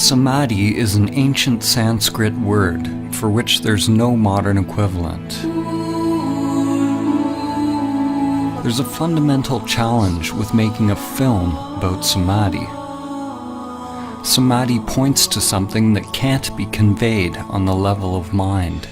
Samadhi is an ancient Sanskrit word for which there's no modern equivalent. There's a fundamental challenge with making a film about Samadhi. Samadhi points to something that can't be conveyed on the level of mind.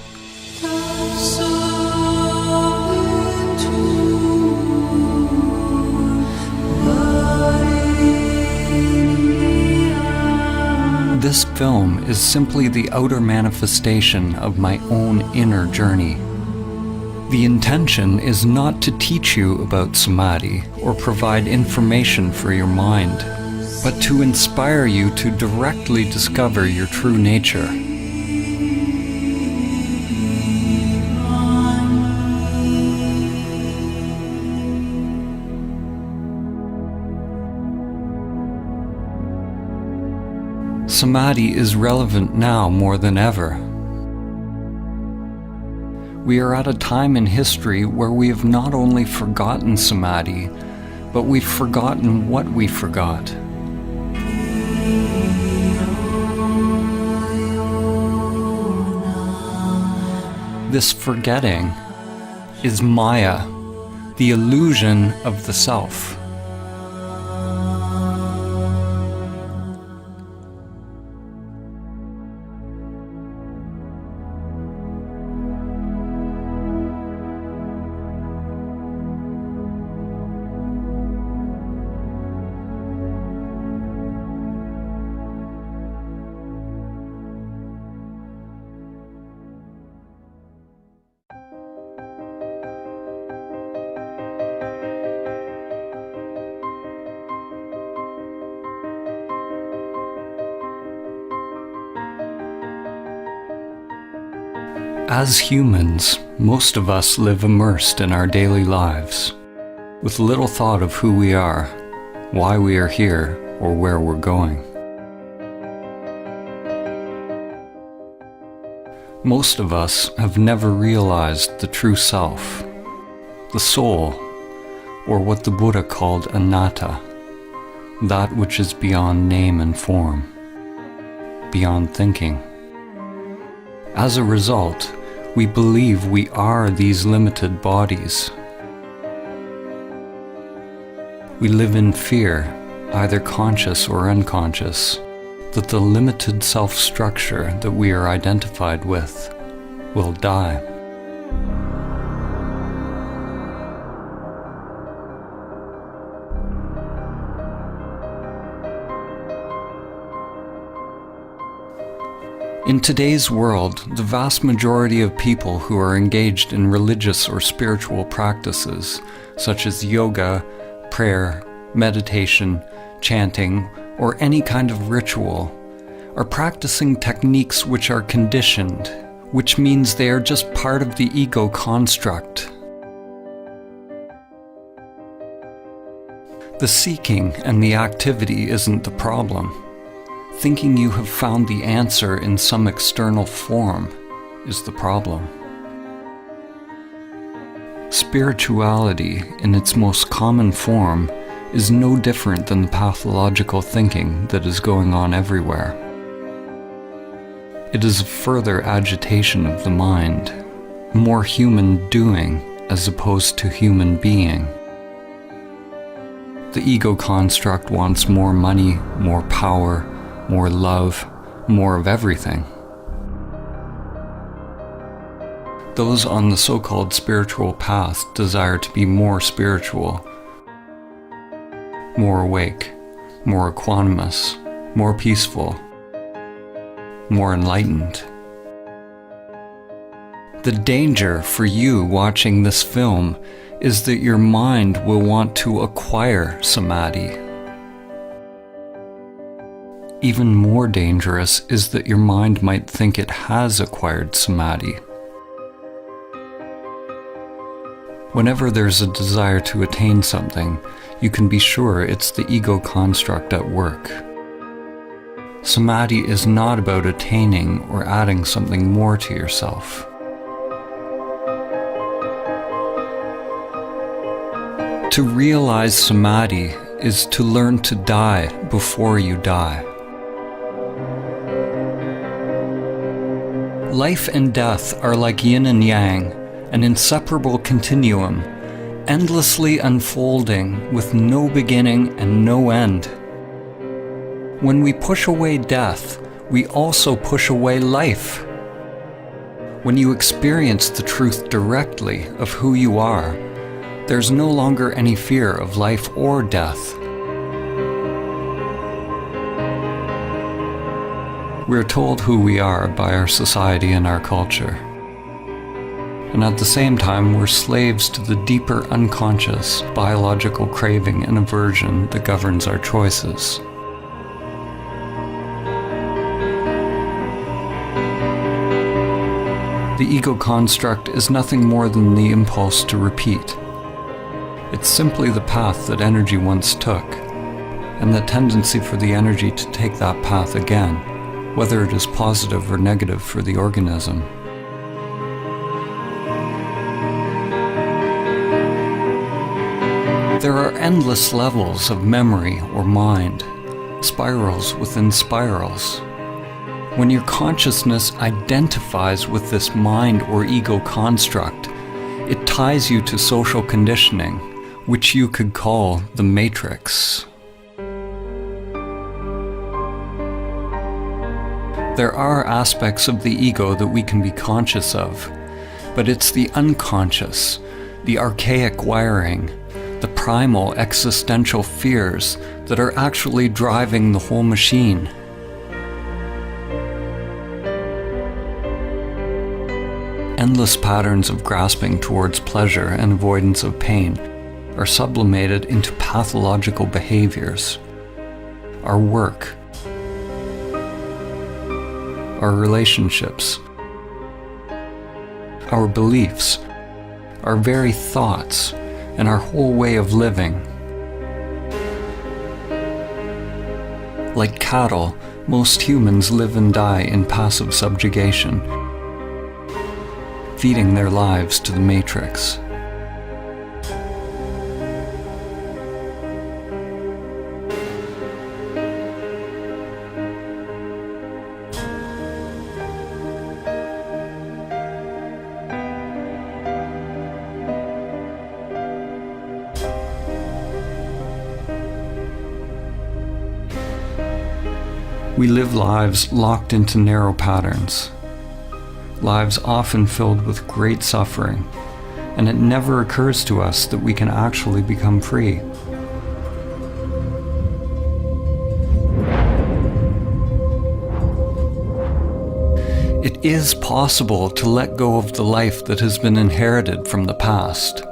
This film is simply the outer manifestation of my own inner journey. The intention is not to teach you about Samadhi or provide information for your mind, but to inspire you to directly discover your true nature. Samadhi is relevant now more than ever. We are at a time in history where we have not only forgotten Samadhi, but we've forgotten what we forgot. This forgetting is Maya, the illusion of the self. As humans, most of us live immersed in our daily lives, with little thought of who we are, why we are here, or where we're going. Most of us have never realized the true self, the soul, or what the Buddha called anatta, that which is beyond name and form, beyond thinking. As a result, we believe we are these limited bodies. We live in fear, either conscious or unconscious, that the limited self-structure that we are identified with will die. In today's world, the vast majority of people who are engaged in religious or spiritual practices, such as yoga, prayer, meditation, chanting, or any kind of ritual, are practicing techniques which are conditioned, which means they are just part of the ego construct. The seeking and the activity isn't the problem. Thinking you have found the answer in some external form is the problem. Spirituality, in its most common form, is no different than the pathological thinking that is going on everywhere. It is a further agitation of the mind, more human doing as opposed to human being. The ego construct wants more money, more power, more love, more of everything. Those on the so-called spiritual path desire to be more spiritual, more awake, more equanimous, more peaceful, more enlightened. The danger for you watching this film is that your mind will want to acquire Samadhi. Even more dangerous is that your mind might think it has acquired Samadhi. Whenever there's a desire to attain something, you can be sure it's the ego construct at work. Samadhi is not about attaining or adding something more to yourself. To realize Samadhi is to learn to die before you die. Life and death are like yin and yang, an inseparable continuum, endlessly unfolding with no beginning and no end. When we push away death, we also push away life. When you experience the truth directly of who you are, there's no longer any fear of life or death. We're told who we are by our society and our culture. And at the same time, we're slaves to the deeper unconscious biological craving and aversion that governs our choices. The ego construct is nothing more than the impulse to repeat. It's simply the path that energy once took, and the tendency for the energy to take that path again, whether it is positive or negative for the organism. There are endless levels of memory or mind, spirals within spirals. When your consciousness identifies with this mind or ego construct, it ties you to social conditioning, which you could call the matrix. There are aspects of the ego that we can be conscious of, but it's the unconscious, the archaic wiring, the primal existential fears that are actually driving the whole machine. Endless patterns of grasping towards pleasure and avoidance of pain are sublimated into pathological behaviors. Our work, our relationships, our beliefs, our very thoughts, and our whole way of living. Like cattle, most humans live and die in passive subjugation, feeding their lives to the matrix. We live lives locked into narrow patterns, lives often filled with great suffering, and it never occurs to us that we can actually become free. It is possible to let go of the life that has been inherited from the past,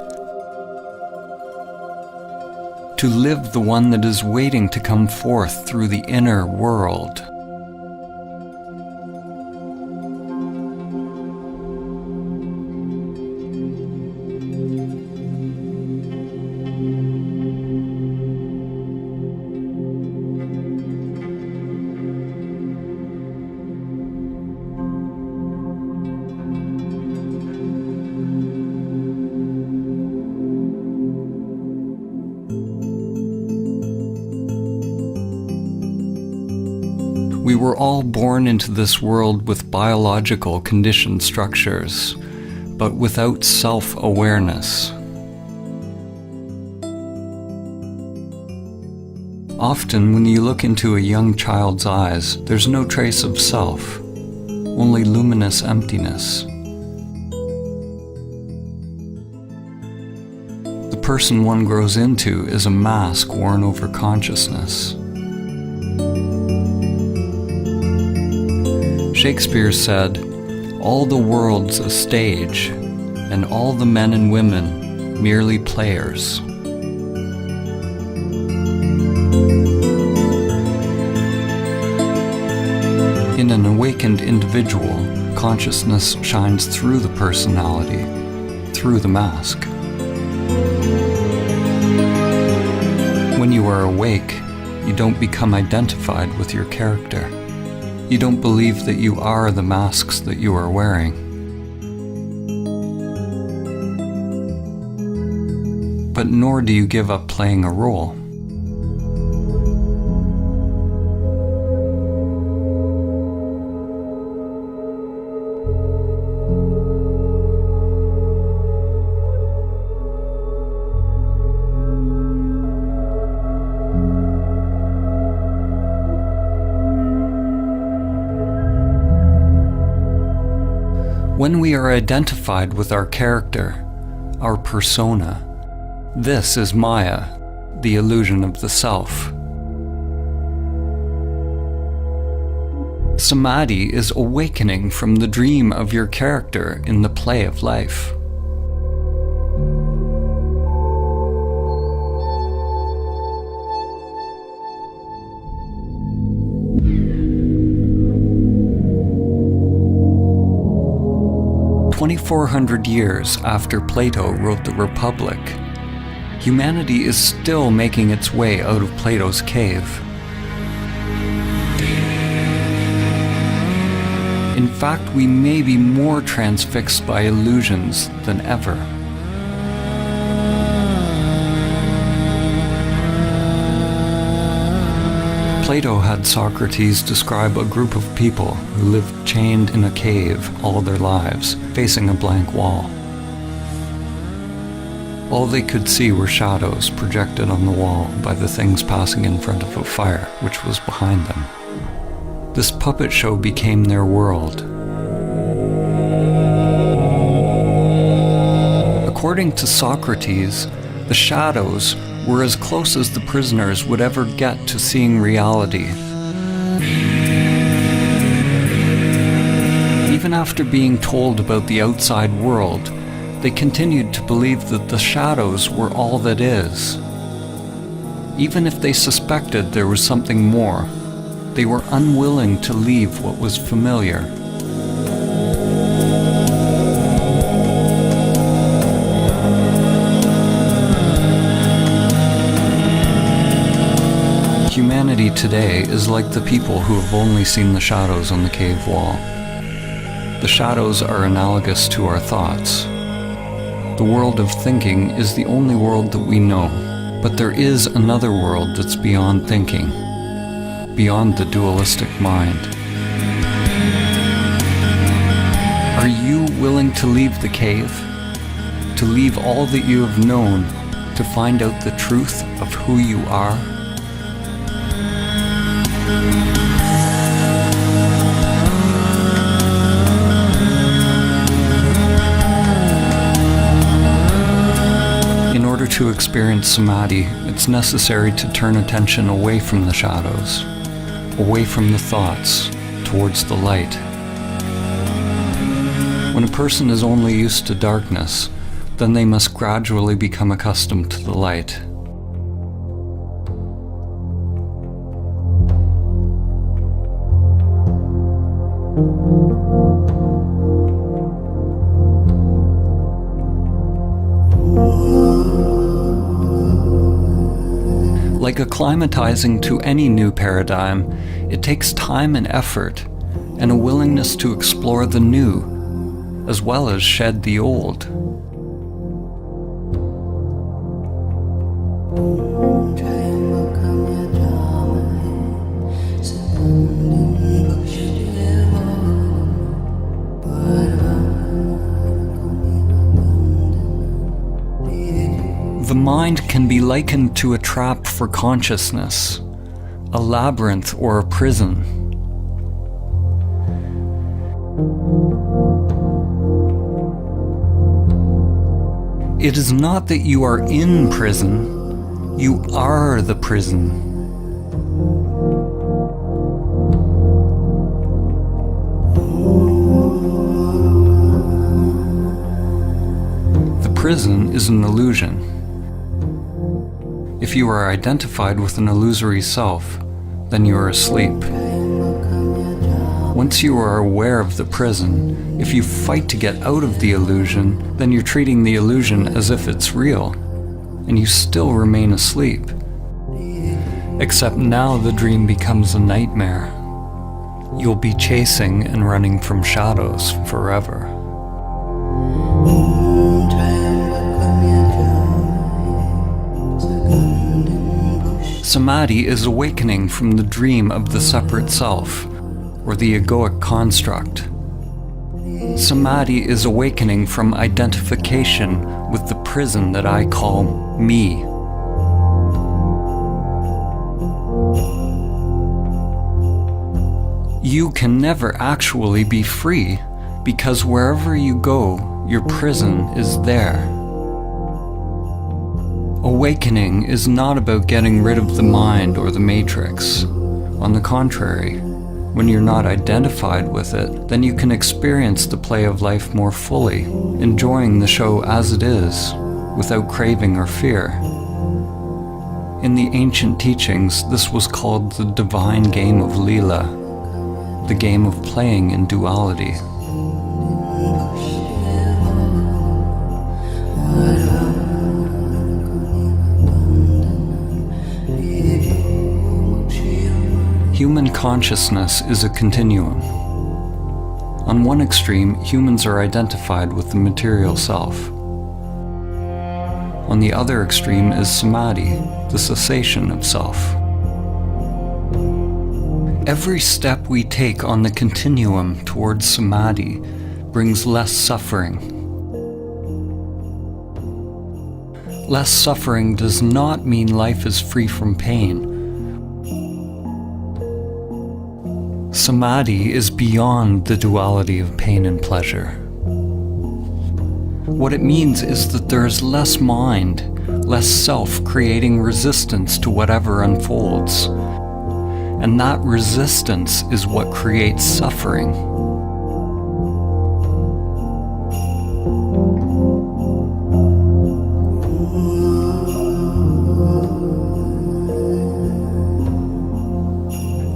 to live the one that is waiting to come forth through the inner world. We were all born into this world with biological conditioned structures, but without self-awareness. Often, when you look into a young child's eyes, there's no trace of self, only luminous emptiness. The person one grows into is a mask worn over consciousness. Shakespeare said, "All the world's a stage, and all the men and women merely players." In an awakened individual, consciousness shines through the personality, through the mask. When you are awake, you don't become identified with your character. You don't believe that you are the masks that you are wearing. But nor do you give up playing a role. When we are identified with our character, our persona, this is Maya, the illusion of the self. Samadhi is awakening from the dream of your character in the play of life. "2,400 years after Plato wrote the Republic, humanity is still making its way out of Plato's cave. In fact, we may be more transfixed by illusions than ever. Plato had Socrates describe a group of people who lived chained in a cave all their lives, facing a blank wall. All they could see were shadows projected on the wall by the things passing in front of a fire which was behind them. This puppet show became their world. According to Socrates, the shadows were as close as the prisoners would ever get to seeing reality. Even after being told about the outside world, they continued to believe that the shadows were all that is. Even if they suspected there was something more, they were unwilling to leave what was familiar. Humanity today is like the people who have only seen the shadows on the cave wall. The shadows are analogous to our thoughts. The world of thinking is the only world that we know, but there is another world that's beyond thinking, beyond the dualistic mind. Are you willing to leave the cave? To leave all that you have known, to find out the truth of who you are? In order to experience Samadhi, it's necessary to turn attention away from the shadows, away from the thoughts, towards the light. When a person is only used to darkness, then they must gradually become accustomed to the light. Like acclimatizing to any new paradigm, it takes time and effort, and a willingness to explore the new, as well as shed the old. The mind can be likened to a trap for consciousness, a labyrinth or a prison. It is not that you are in prison, you are the prison. The prison is an illusion. If you are identified with an illusory self, then you are asleep. Once you are aware of the prison, if you fight to get out of the illusion, then you're treating the illusion as if it's real, and you still remain asleep. Except now the dream becomes a nightmare. You'll be chasing and running from shadows forever. Samadhi is awakening from the dream of the separate self, or the egoic construct. Samadhi is awakening from identification with the prison that I call me. You can never actually be free because wherever you go, your prison is there. Awakening is not about getting rid of the mind or the matrix. On the contrary, when you're not identified with it, then you can experience the play of life more fully, enjoying the show as it is, without craving or fear. In the ancient teachings, this was called the divine game of Leela, the game of playing in duality. Human consciousness is a continuum. On one extreme, humans are identified with the material self. On the other extreme is Samadhi, the cessation of self. Every step we take on the continuum towards Samadhi brings less suffering. Less suffering does not mean life is free from pain. Samadhi is beyond the duality of pain and pleasure. What it means is that there is less mind, less self creating resistance to whatever unfolds. And that resistance is what creates suffering.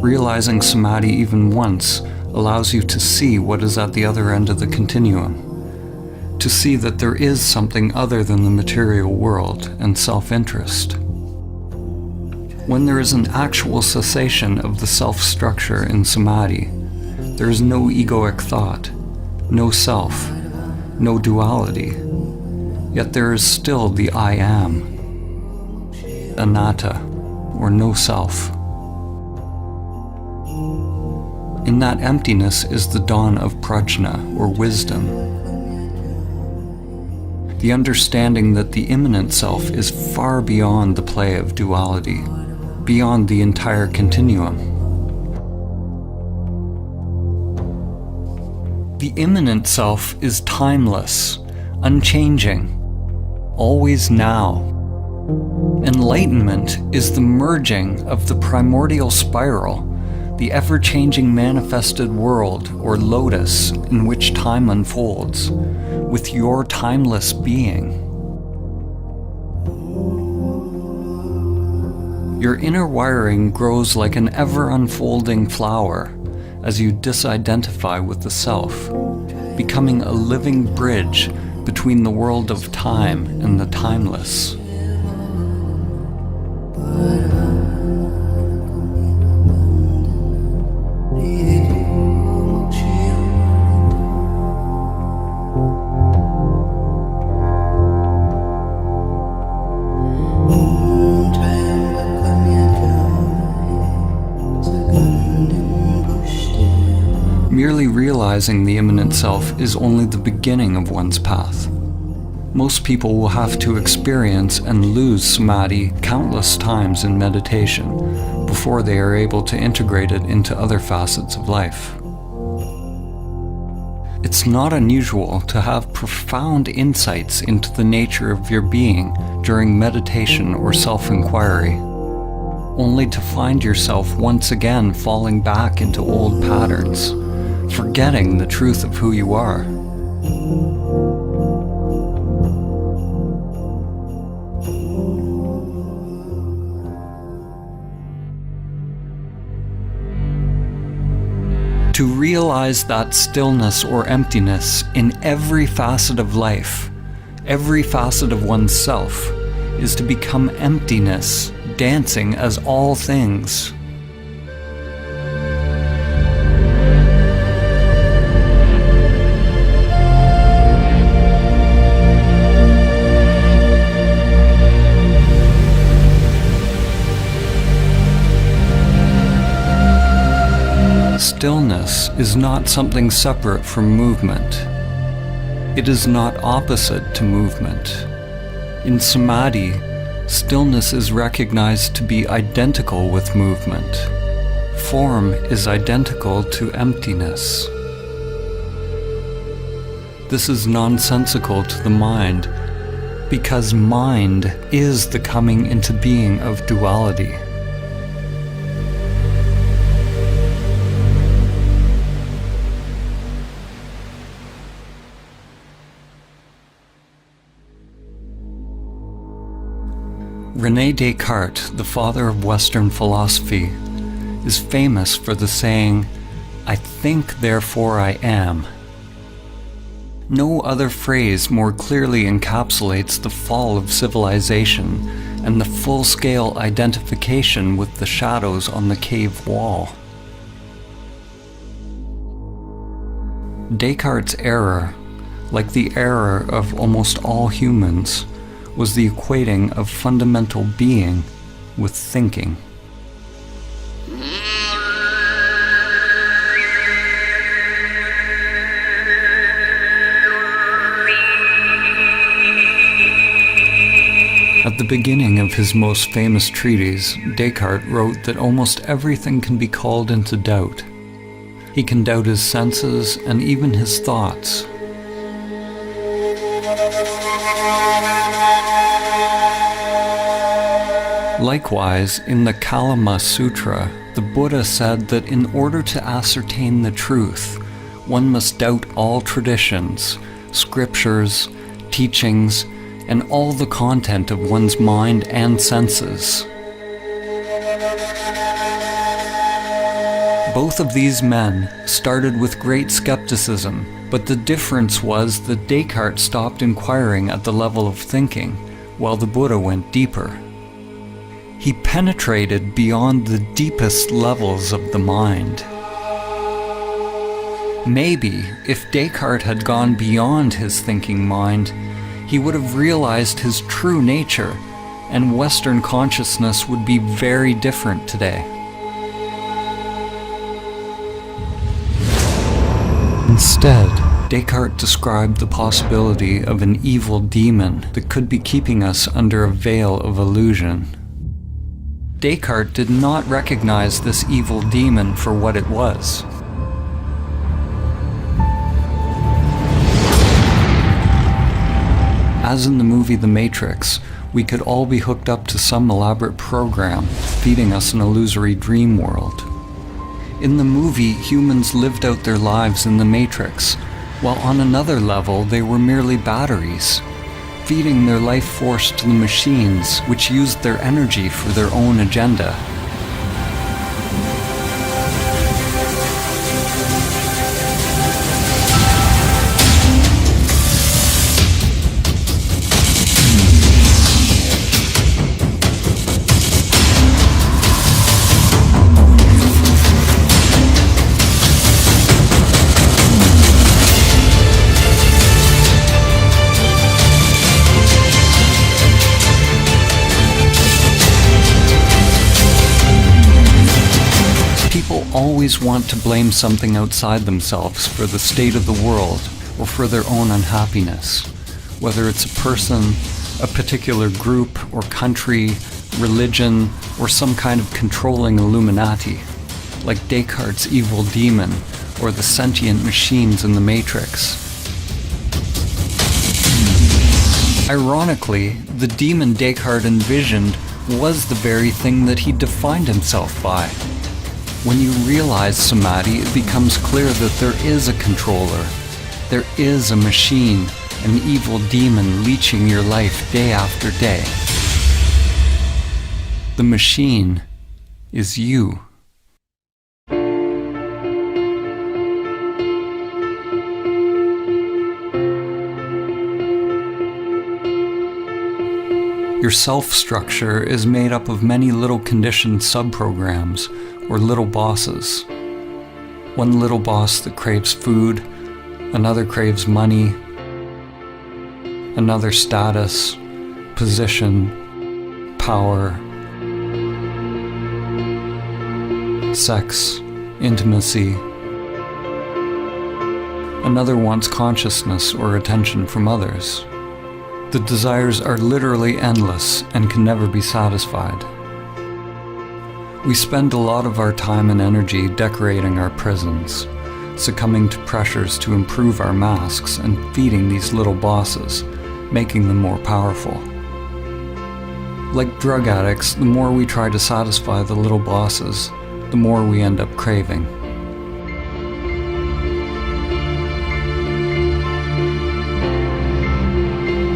Realizing Samadhi even once allows you to see what is at the other end of the continuum, to see that there is something other than the material world and self-interest. When there is an actual cessation of the self-structure in Samadhi, there is no egoic thought, no self, no duality, yet there is still the I am, anatta, or no self. In that emptiness is the dawn of prajna, or wisdom. The understanding that the immanent self is far beyond the play of duality, beyond the entire continuum. The immanent self is timeless, unchanging, always now. Enlightenment is the merging of the primordial spiral, the ever-changing manifested world, or lotus, in which time unfolds, with your timeless being. Your inner wiring grows like an ever-unfolding flower as you disidentify with the self, becoming a living bridge between the world of time and the timeless. Merely realizing the immanent self is only the beginning of one's path. Most people will have to experience and lose Samadhi countless times in meditation before they are able to integrate it into other facets of life. It's not unusual to have profound insights into the nature of your being during meditation or self-inquiry, only to find yourself once again falling back into old patterns, forgetting the truth of who you are. To realize that stillness or emptiness in every facet of life, every facet of oneself, is to become emptiness, dancing as all things. Stillness is not something separate from movement. It is not opposite to movement. In Samadhi, stillness is recognized to be identical with movement. Form is identical to emptiness. this is nonsensical to the mind, because mind is the coming into being of duality. René Descartes, the father of Western philosophy, is famous for the saying, "I think, therefore I am." No other phrase more clearly encapsulates the fall of civilization and the full-scale identification with the shadows on the cave wall. Descartes' error, like the error of almost all humans, was the equating of fundamental being with thinking. At the beginning of his most famous treatise, Descartes wrote that almost everything can be called into doubt. He can doubt his senses and even his thoughts. Likewise, in the Kalama Sutra, the Buddha said that in order to ascertain the truth, one must doubt all traditions, scriptures, teachings, and all the content of one's mind and senses. Both of these men started with great skepticism, but the difference was that Descartes stopped inquiring at the level of thinking, while the Buddha went deeper. He penetrated beyond the deepest levels of the mind. Maybe, if Descartes had gone beyond his thinking mind, he would have realized his true nature, and Western consciousness would be very different today. Instead, Descartes described the possibility of an evil demon that could be keeping us under a veil of illusion. Descartes did not recognize this evil demon for what it was. As in the movie The Matrix, we could all be hooked up to some elaborate program, feeding us an illusory dream world. In the movie, humans lived out their lives in the Matrix, while on another level they were merely batteries, feeding their life force to the machines, which used their energy for their own agenda. Always want to blame something outside themselves for the state of the world or for their own unhappiness, whether it's a person, a particular group or country, religion, or some kind of controlling Illuminati, like Descartes' evil demon or the sentient machines in the Matrix. Ironically, the demon Descartes envisioned was the very thing that he defined himself by. When you realize Samadhi, it becomes clear that there is a controller. There is a machine, an evil demon leeching your life day after day. The machine is you. Your self-structure is made up of many little conditioned sub-programs, or little bosses. One little boss that craves food, another craves money, another status, position, power, sex, intimacy. Another wants consciousness or attention from others. The desires are literally endless and can never be satisfied. We spend a lot of our time and energy decorating our prisons, succumbing to pressures to improve our masks and feeding these little bosses, making them more powerful. Like drug addicts, the more we try to satisfy the little bosses, the more we end up craving.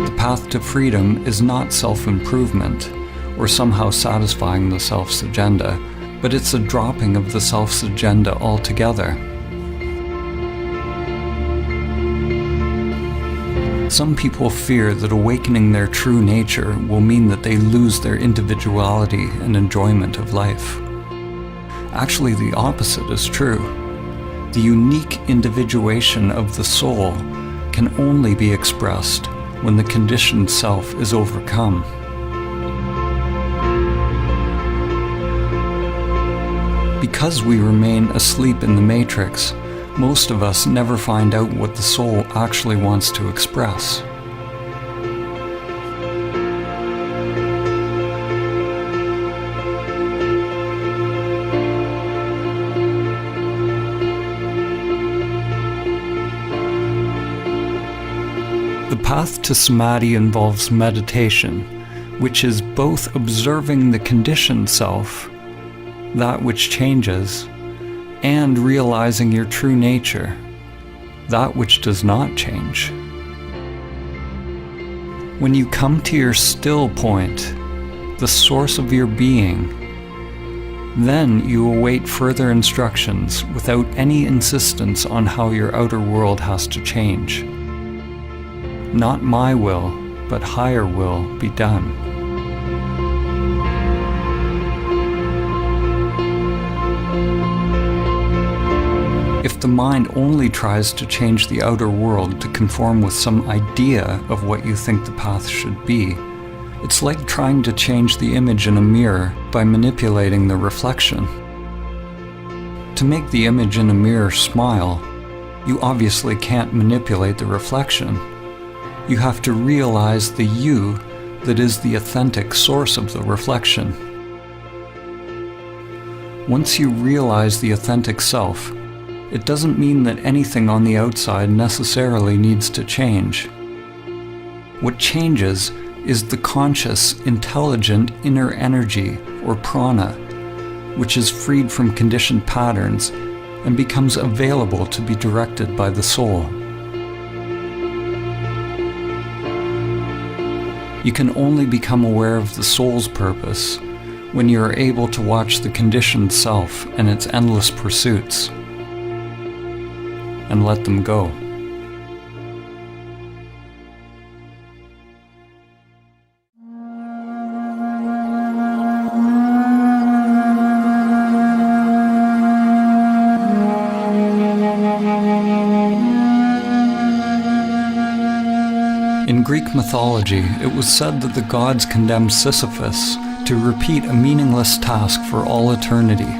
The path to freedom is not self-improvement, or somehow satisfying the self's agenda, but it's a dropping of the self's agenda altogether. Some people fear that awakening their true nature will mean that they lose their individuality and enjoyment of life. Actually, the opposite is true. The unique individuation of the soul can only be expressed when the conditioned self is overcome. Because we remain asleep in the matrix, most of us never find out what the soul actually wants to express. The path to Samadhi involves meditation, which is both observing the conditioned self, that which changes, and realizing your true nature, that which does not change. When you come to your still point, the source of your being, then you await further instructions without any insistence on how your outer world has to change. Not my will, but higher will be done. If the mind only tries to change the outer world to conform with some idea of what you think the path should be, it's like trying to change the image in a mirror by manipulating the reflection. To make the image in a mirror smile, you obviously can't manipulate the reflection. You have to realize the you that is the authentic source of the reflection. Once you realize the authentic self, it doesn't mean that anything on the outside necessarily needs to change. What changes is the conscious, intelligent inner energy, or prana, which is freed from conditioned patterns and becomes available to be directed by the soul. You can only become aware of the soul's purpose when you are able to watch the conditioned self and its endless pursuits, and let them go. In Greek mythology, it was said that the gods condemned Sisyphus to repeat a meaningless task for all eternity.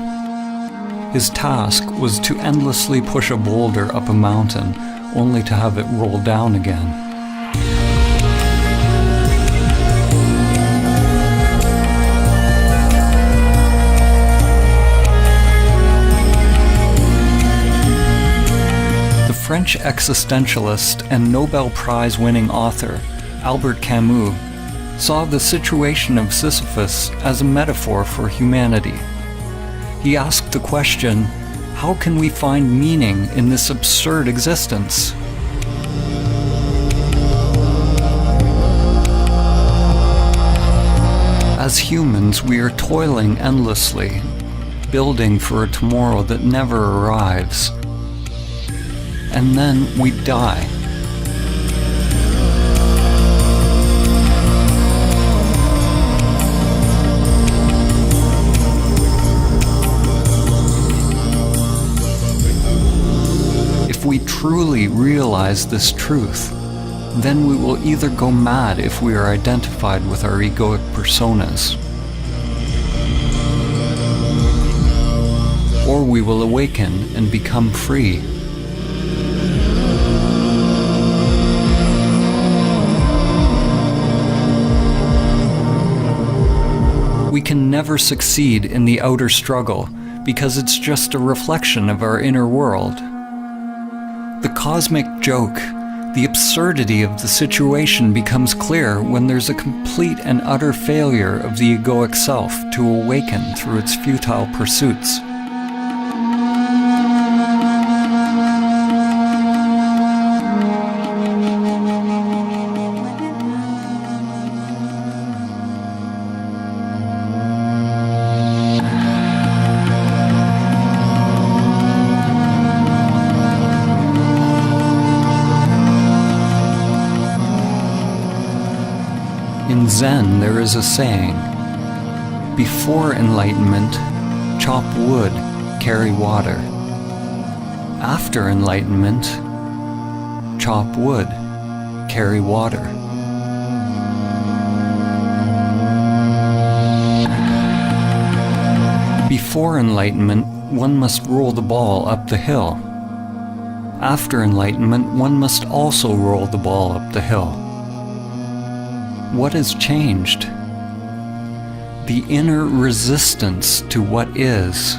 His task was to endlessly push a boulder up a mountain, only to have it roll down again. The French existentialist and Nobel Prize-winning author Albert Camus saw the situation of Sisyphus as a metaphor for humanity. He asked the question, how can we find meaning in this absurd existence? As humans, we are toiling endlessly, building for a tomorrow that never arrives. And then we die. If we truly realize this truth, then we will either go mad if we are identified with our egoic personas, or we will awaken and become free. We can never succeed in the outer struggle because it's just a reflection of our inner world. The cosmic joke, the absurdity of the situation becomes clear when there's a complete and utter failure of the egoic self to awaken through its futile pursuits. In Zen, there is a saying, before enlightenment, chop wood, carry water. After enlightenment, chop wood, carry water. Before enlightenment, one must roll the ball up the hill. After enlightenment, one must also roll the ball up the hill. What has changed? The inner resistance to what is.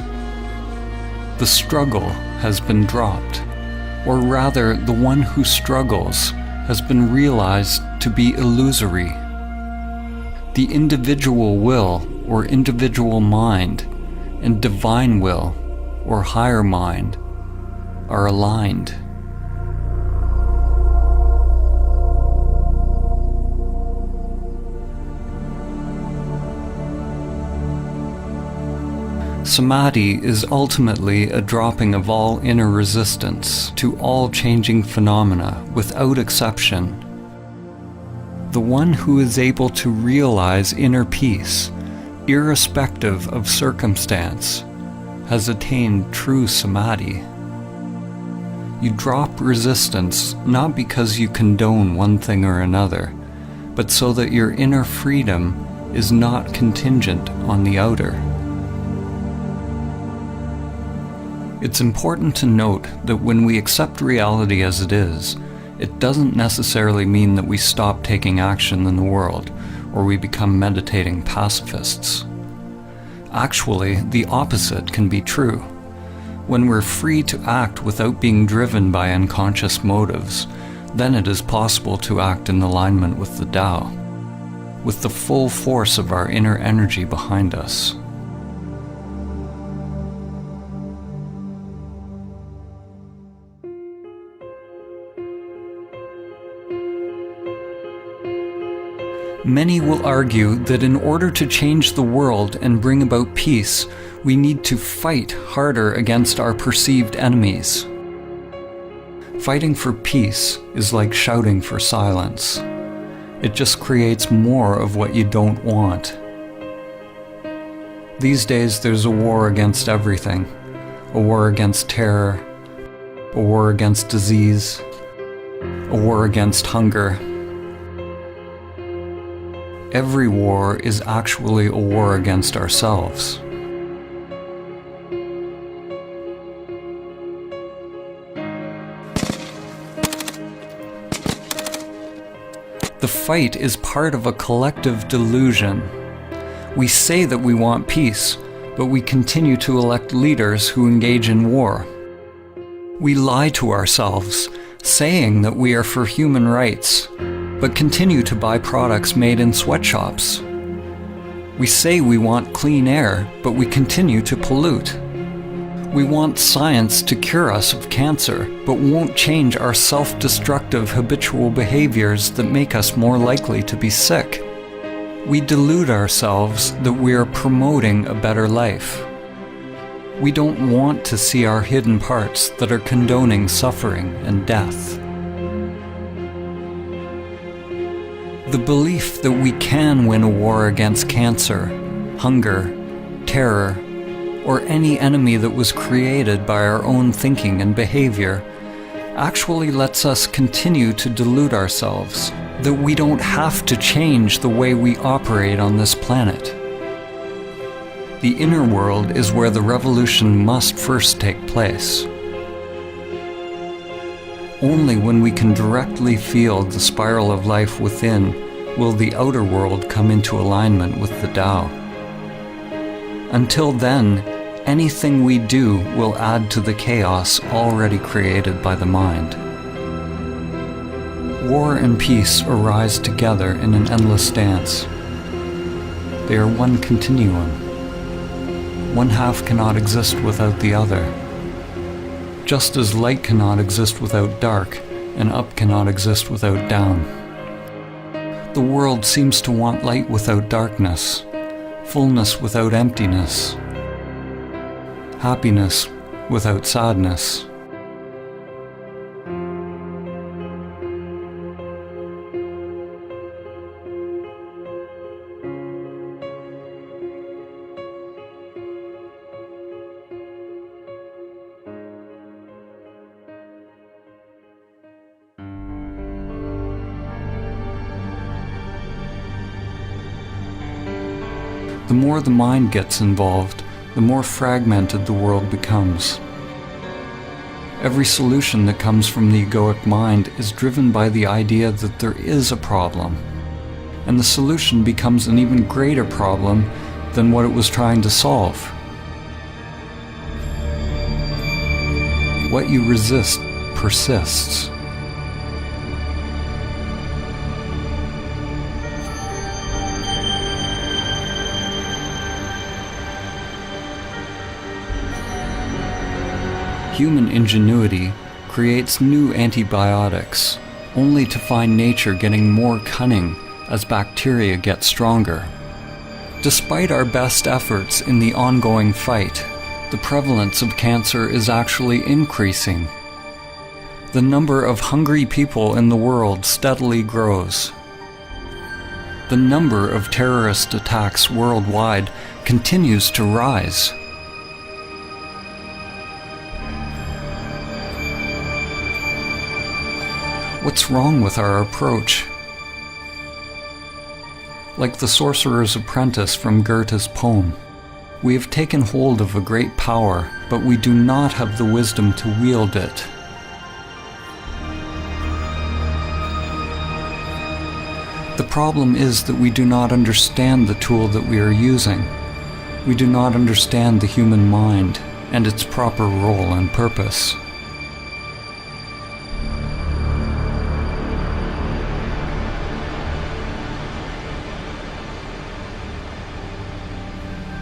The struggle has been dropped, or rather, the one who struggles has been realized to be illusory. The individual will, or individual mind, and divine will, or higher mind, are aligned. Samadhi is ultimately a dropping of all inner resistance to all changing phenomena without exception. The one who is able to realize inner peace, irrespective of circumstance, has attained true Samadhi. You drop resistance not because you condone one thing or another, but so that your inner freedom is not contingent on the outer. It's important to note that when we accept reality as it is, it doesn't necessarily mean that we stop taking action in the world, or we become meditating pacifists. Actually, the opposite can be true. When we're free to act without being driven by unconscious motives, then it is possible to act in alignment with the Tao, with the full force of our inner energy behind us. Many will argue that in order to change the world and bring about peace, we need to fight harder against our perceived enemies. Fighting for peace is like shouting for silence. It just creates more of what you don't want. These days there's a war against everything. A war against terror, a war against disease, a war against hunger. Every war is actually a war against ourselves. The fight is part of a collective delusion. We say that we want peace, but we continue to elect leaders who engage in war. We lie to ourselves, saying that we are for human rights, but continue to buy products made in sweatshops. We say we want clean air, but we continue to pollute. We want science to cure us of cancer, but won't change our self-destructive habitual behaviors that make us more likely to be sick. We delude ourselves that we are promoting a better life. We don't want to see our hidden parts that are condoning suffering and death. The belief that we can win a war against cancer, hunger, terror, or any enemy that was created by our own thinking and behavior actually lets us continue to delude ourselves that we don't have to change the way we operate on this planet. The inner world is where the revolution must first take place. Only when we can directly feel the spiral of life within will the outer world come into alignment with the Tao. Until then, anything we do will add to the chaos already created by the mind. War and peace arise together in an endless dance. They are one continuum. One half cannot exist without the other. Just as light cannot exist without dark, and up cannot exist without down. The world seems to want light without darkness, fullness without emptiness, happiness without sadness. The more the mind gets involved, the more fragmented the world becomes. Every solution that comes from the egoic mind is driven by the idea that there is a problem, and the solution becomes an even greater problem than what it was trying to solve. What you resist persists. Human ingenuity creates new antibiotics, only to find nature getting more cunning as bacteria get stronger. Despite our best efforts in the ongoing fight, the prevalence of cancer is actually increasing. The number of hungry people in the world steadily grows. The number of terrorist attacks worldwide continues to rise. What's wrong with our approach? Like the sorcerer's apprentice from Goethe's poem, we have taken hold of a great power, but we do not have the wisdom to wield it. The problem is that we do not understand the tool that we are using. We do not understand the human mind and its proper role and purpose.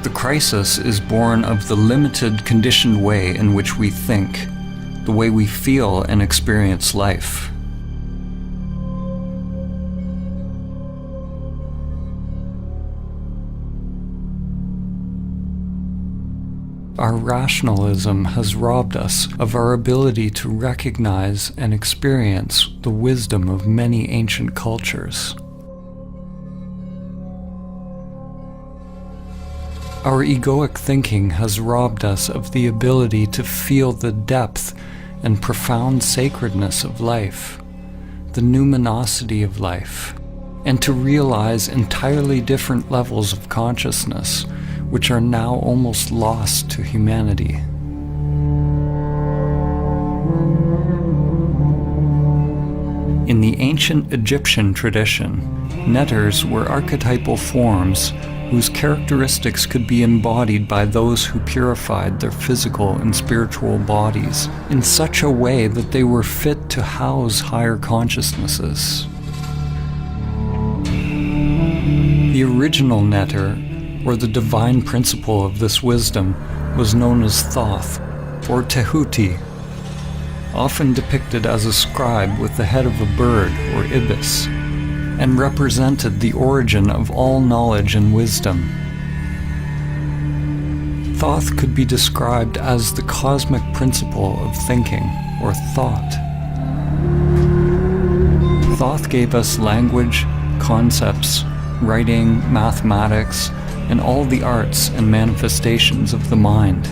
The crisis is born of the limited, conditioned way in which we think, the way we feel and experience life. Our rationalism has robbed us of our ability to recognize and experience the wisdom of many ancient cultures. Our egoic thinking has robbed us of the ability to feel the depth and profound sacredness of life, the numinosity of life, and to realize entirely different levels of consciousness, which are now almost lost to humanity. In the ancient Egyptian tradition, netters were archetypal forms whose characteristics could be embodied by those who purified their physical and spiritual bodies in such a way that they were fit to house higher consciousnesses. The original netter, or the divine principle of this wisdom, was known as Thoth, or Tehuti, often depicted as a scribe with the head of a bird or ibis, and represented the origin of all knowledge and wisdom. Thoth could be described as the cosmic principle of thinking, or thought. Thoth gave us language, concepts, writing, mathematics, and all the arts and manifestations of the mind.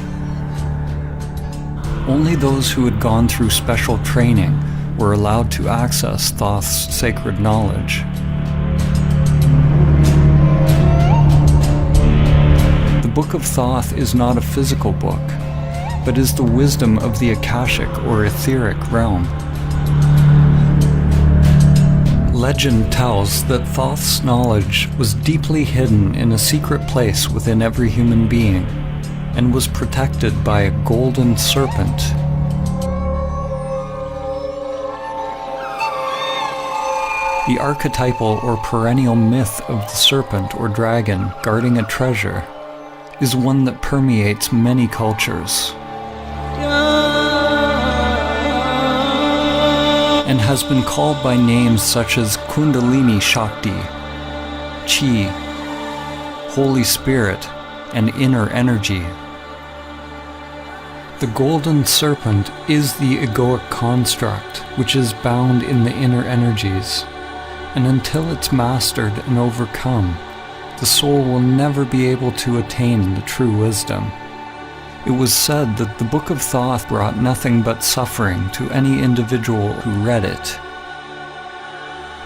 Only those who had gone through special training were allowed to access Thoth's sacred knowledge. The Book of Thoth is not a physical book, but is the wisdom of the Akashic or etheric realm. Legend tells that Thoth's knowledge was deeply hidden in a secret place within every human being, and was protected by a golden serpent. The archetypal or perennial myth of the serpent or dragon guarding a treasure is one that permeates many cultures and has been called by names such as Kundalini Shakti, Chi, Holy Spirit, and inner energy. The golden serpent is the egoic construct which is bound in the inner energies, and until it's mastered and overcome, the soul will never be able to attain the true wisdom. It was said that the Book of Thoth brought nothing but suffering to any individual who read it,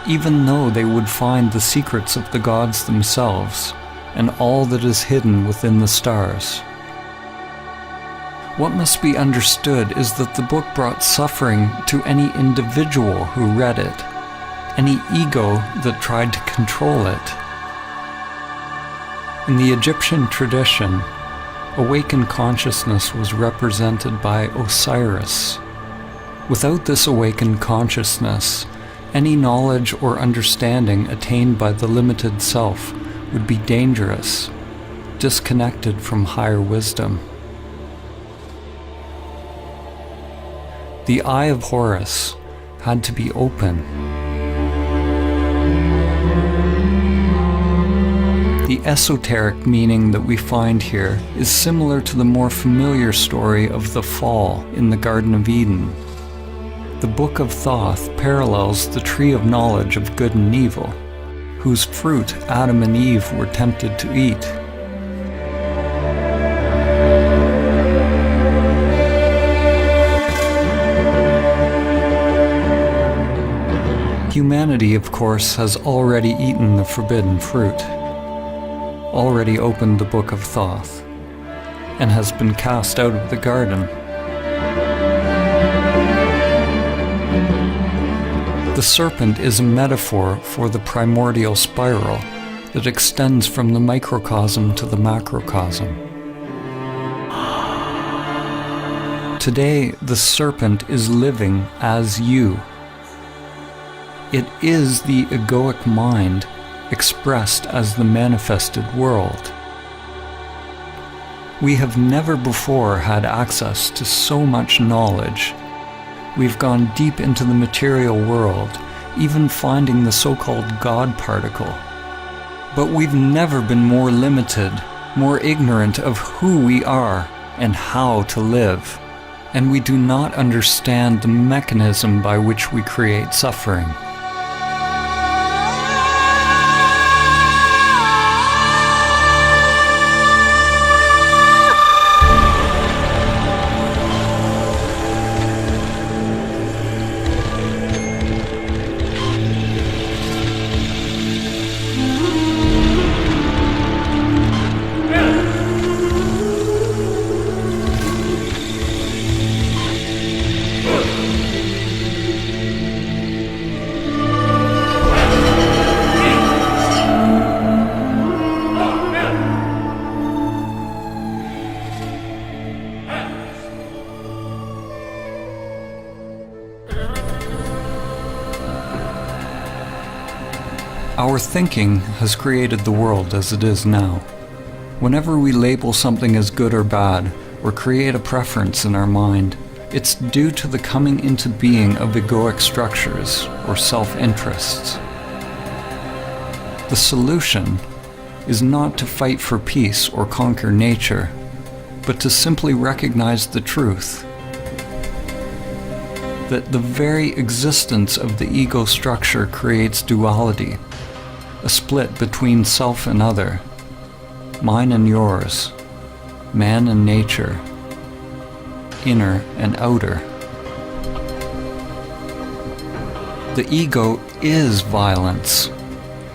even though they would find the secrets of the gods themselves and all that is hidden within the stars. What must be understood is that the book brought suffering to any individual who read it, any ego that tried to control it. In the Egyptian tradition, awakened consciousness was represented by Osiris. Without this awakened consciousness, any knowledge or understanding attained by the limited self would be dangerous, disconnected from higher wisdom. The Eye of Horus had to be open. The esoteric meaning that we find here is similar to the more familiar story of the fall in the Garden of Eden. The Book of Thoth parallels the tree of knowledge of good and evil, whose fruit Adam and Eve were tempted to eat. Humanity, of course, has already eaten the forbidden fruit, already opened the Book of Thoth, and has been cast out of the garden. The serpent is a metaphor for the primordial spiral that extends from the microcosm to the macrocosm. Today, the serpent is living as you. It is the egoic mind expressed as the manifested world. We have never before had access to so much knowledge. We've gone deep into the material world, even finding the so-called God particle. But we've never been more limited, more ignorant of who we are and how to live. And we do not understand the mechanism by which we create suffering. Our thinking has created the world as it is now. Whenever we label something as good or bad, or create a preference in our mind, it's due to the coming into being of egoic structures or self-interests. The solution is not to fight for peace or conquer nature, but to simply recognize the truth that the very existence of the ego structure creates duality, a split between self and other, mine and yours, man and nature, inner and outer. The ego is violence.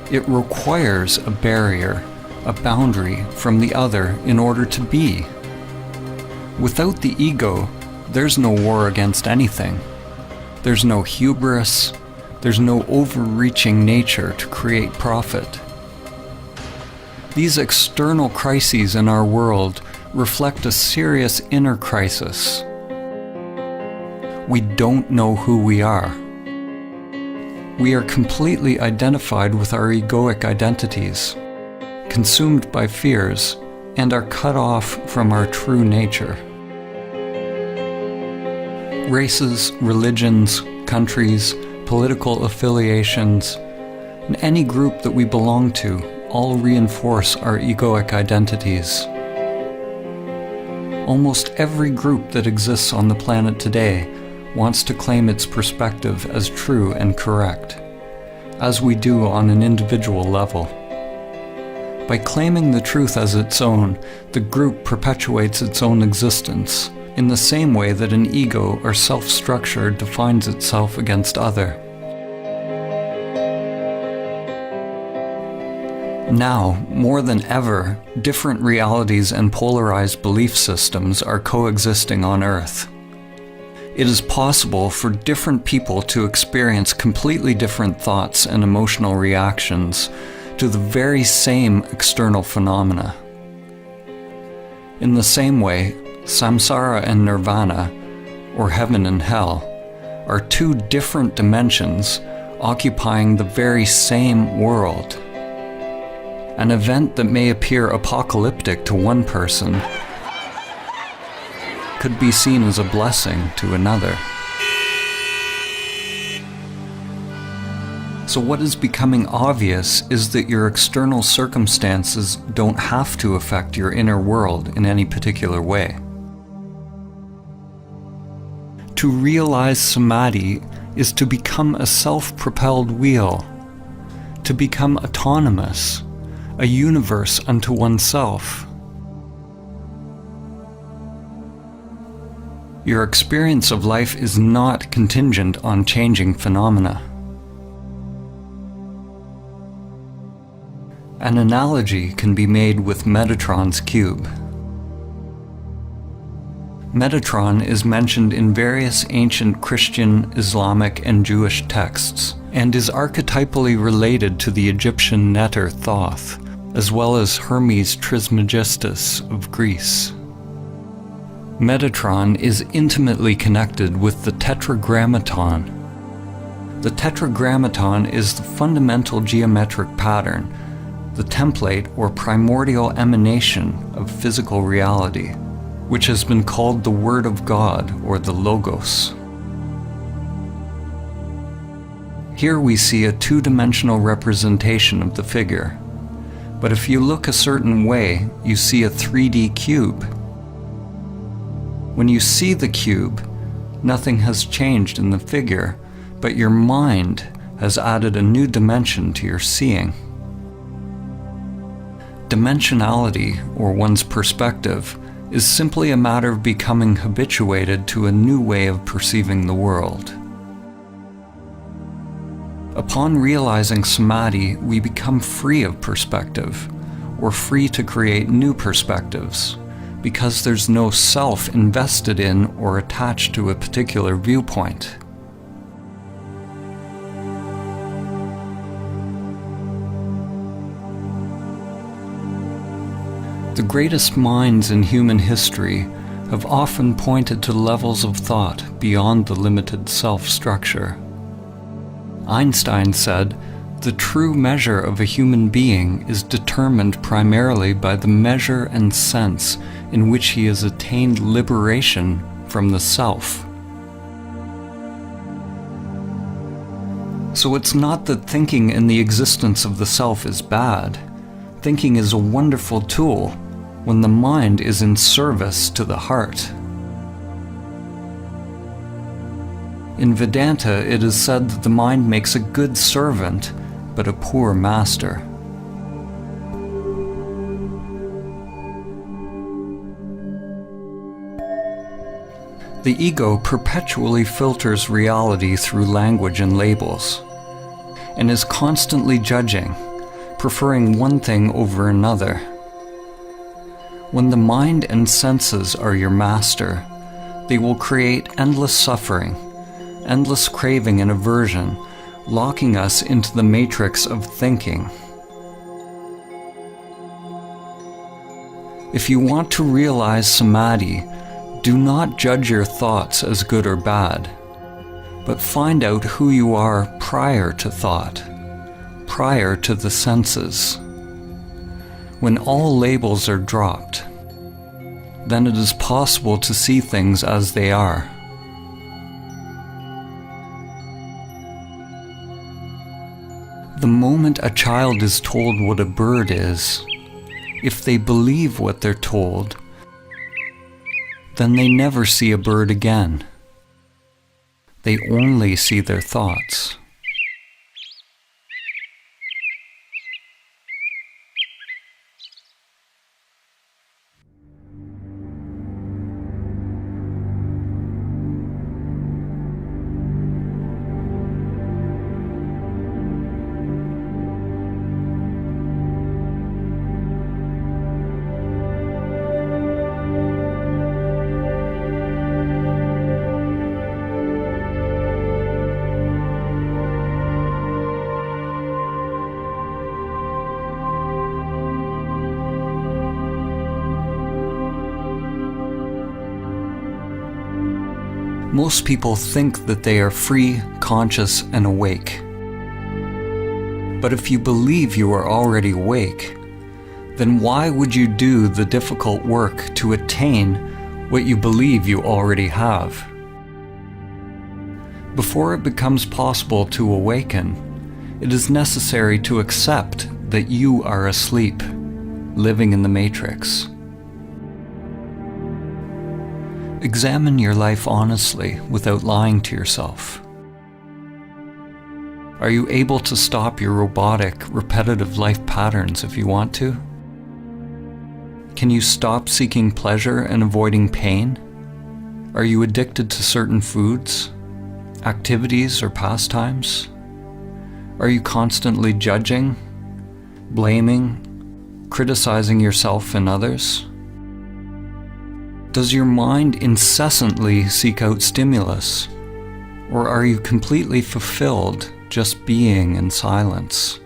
It requires a barrier, a boundary from the other in order to be. Without the ego, there's no war against anything. There's no hubris. There's no overreaching nature to create profit. These external crises in our world reflect a serious inner crisis. We don't know who we are. We are completely identified with our egoic identities, consumed by fears, and are cut off from our true nature. Races, religions, countries, political affiliations, and any group that we belong to all reinforce our egoic identities. Almost every group that exists on the planet today wants to claim its perspective as true and correct, as we do on an individual level. By claiming the truth as its own, the group perpetuates its own existence, in the same way that an ego or self-structure defines itself against other. Now, more than ever, different realities and polarized belief systems are coexisting on Earth. It is possible for different people to experience completely different thoughts and emotional reactions to the very same external phenomena. In the same way, samsara and nirvana, or heaven and hell, are two different dimensions occupying the very same world. An event that may appear apocalyptic to one person could be seen as a blessing to another. So what is becoming obvious is that your external circumstances don't have to affect your inner world in any particular way. To realize Samadhi is to become a self-propelled wheel, to become autonomous, a universe unto oneself. Your experience of life is not contingent on changing phenomena. An analogy can be made with Metatron's cube. Metatron is mentioned in various ancient Christian, Islamic, and Jewish texts, and is archetypally related to the Egyptian Neter Thoth, as well as Hermes Trismegistus of Greece. Metatron is intimately connected with the Tetragrammaton. The Tetragrammaton is the fundamental geometric pattern, the template or primordial emanation of physical reality, which has been called the Word of God or the Logos. Here we see a two-dimensional representation of the figure, but if you look a certain way, you see a 3D cube. When you see the cube, nothing has changed in the figure, but your mind has added a new dimension to your seeing. Dimensionality, or one's perspective, is simply a matter of becoming habituated to a new way of perceiving the world. Upon realizing Samadhi, we become free of perspective, or free to create new perspectives, because there's no self invested in or attached to a particular viewpoint. The greatest minds in human history have often pointed to levels of thought beyond the limited self-structure. Einstein said, "The true measure of a human being is determined primarily by the measure and sense in which he has attained liberation from the self." So it's not that thinking in the existence of the self is bad. Thinking is a wonderful tool when the mind is in service to the heart. In Vedanta, it is said that the mind makes a good servant, but a poor master. The ego perpetually filters reality through language and labels, and is constantly judging, preferring one thing over another. When the mind and senses are your master, they will create endless suffering, endless craving and aversion, locking us into the matrix of thinking. If you want to realize Samadhi, do not judge your thoughts as good or bad, but find out who you are prior to thought, prior to the senses. When all labels are dropped, then it is possible to see things as they are. The moment a child is told what a bird is, if they believe what they're told, then they never see a bird again. They only see their thoughts. Most people think that they are free, conscious, and awake. But if you believe you are already awake, then why would you do the difficult work to attain what you believe you already have? Before it becomes possible to awaken, it is necessary to accept that you are asleep, living in the matrix. Examine your life honestly without lying to yourself. Are you able to stop your robotic, repetitive life patterns if you want to? Can you stop seeking pleasure and avoiding pain? Are you addicted to certain foods, activities, or pastimes? Are you constantly judging, blaming, criticizing yourself and others? Does your mind incessantly seek out stimulus, or are you completely fulfilled just being in silence?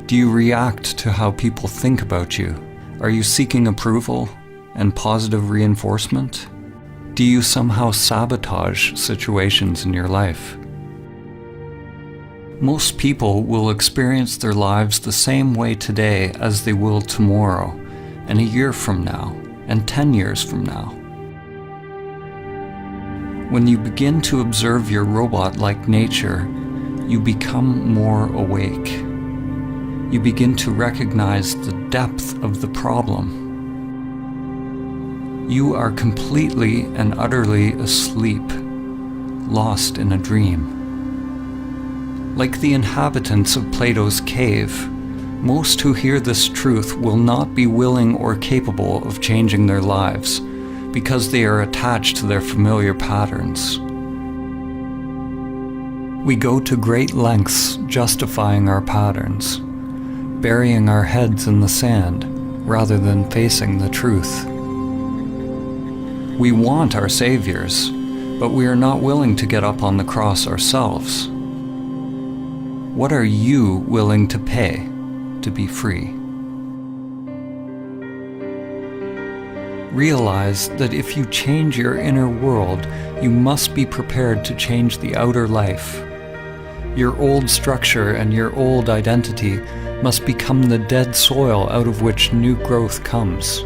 Do you react to how people think about you? Are you seeking approval and positive reinforcement? Do you somehow sabotage situations in your life? Most people will experience their lives the same way today as they will tomorrow, and a year from now, and 10 years from now. When you begin to observe your robot-like nature, you become more awake. You begin to recognize the depth of the problem. You are completely and utterly asleep, lost in a dream. Like the inhabitants of Plato's cave, most who hear this truth will not be willing or capable of changing their lives because they are attached to their familiar patterns. We go to great lengths justifying our patterns, burying our heads in the sand rather than facing the truth. We want our saviors, but we are not willing to get up on the cross ourselves. What are you willing to pay to be free? Realize that if you change your inner world, you must be prepared to change the outer life. Your old structure and your old identity must become the dead soil out of which new growth comes.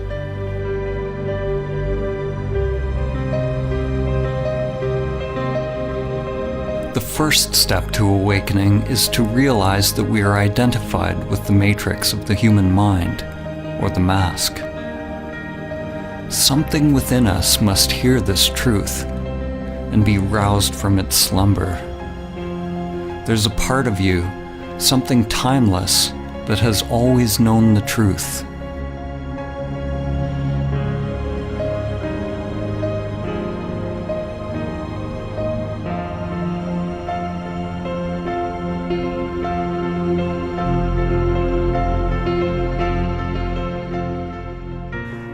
The first step to awakening is to realize that we are identified with the matrix of the human mind, or the mask. Something within us must hear this truth and be roused from its slumber. There's a part of you, something timeless, that has always known the truth.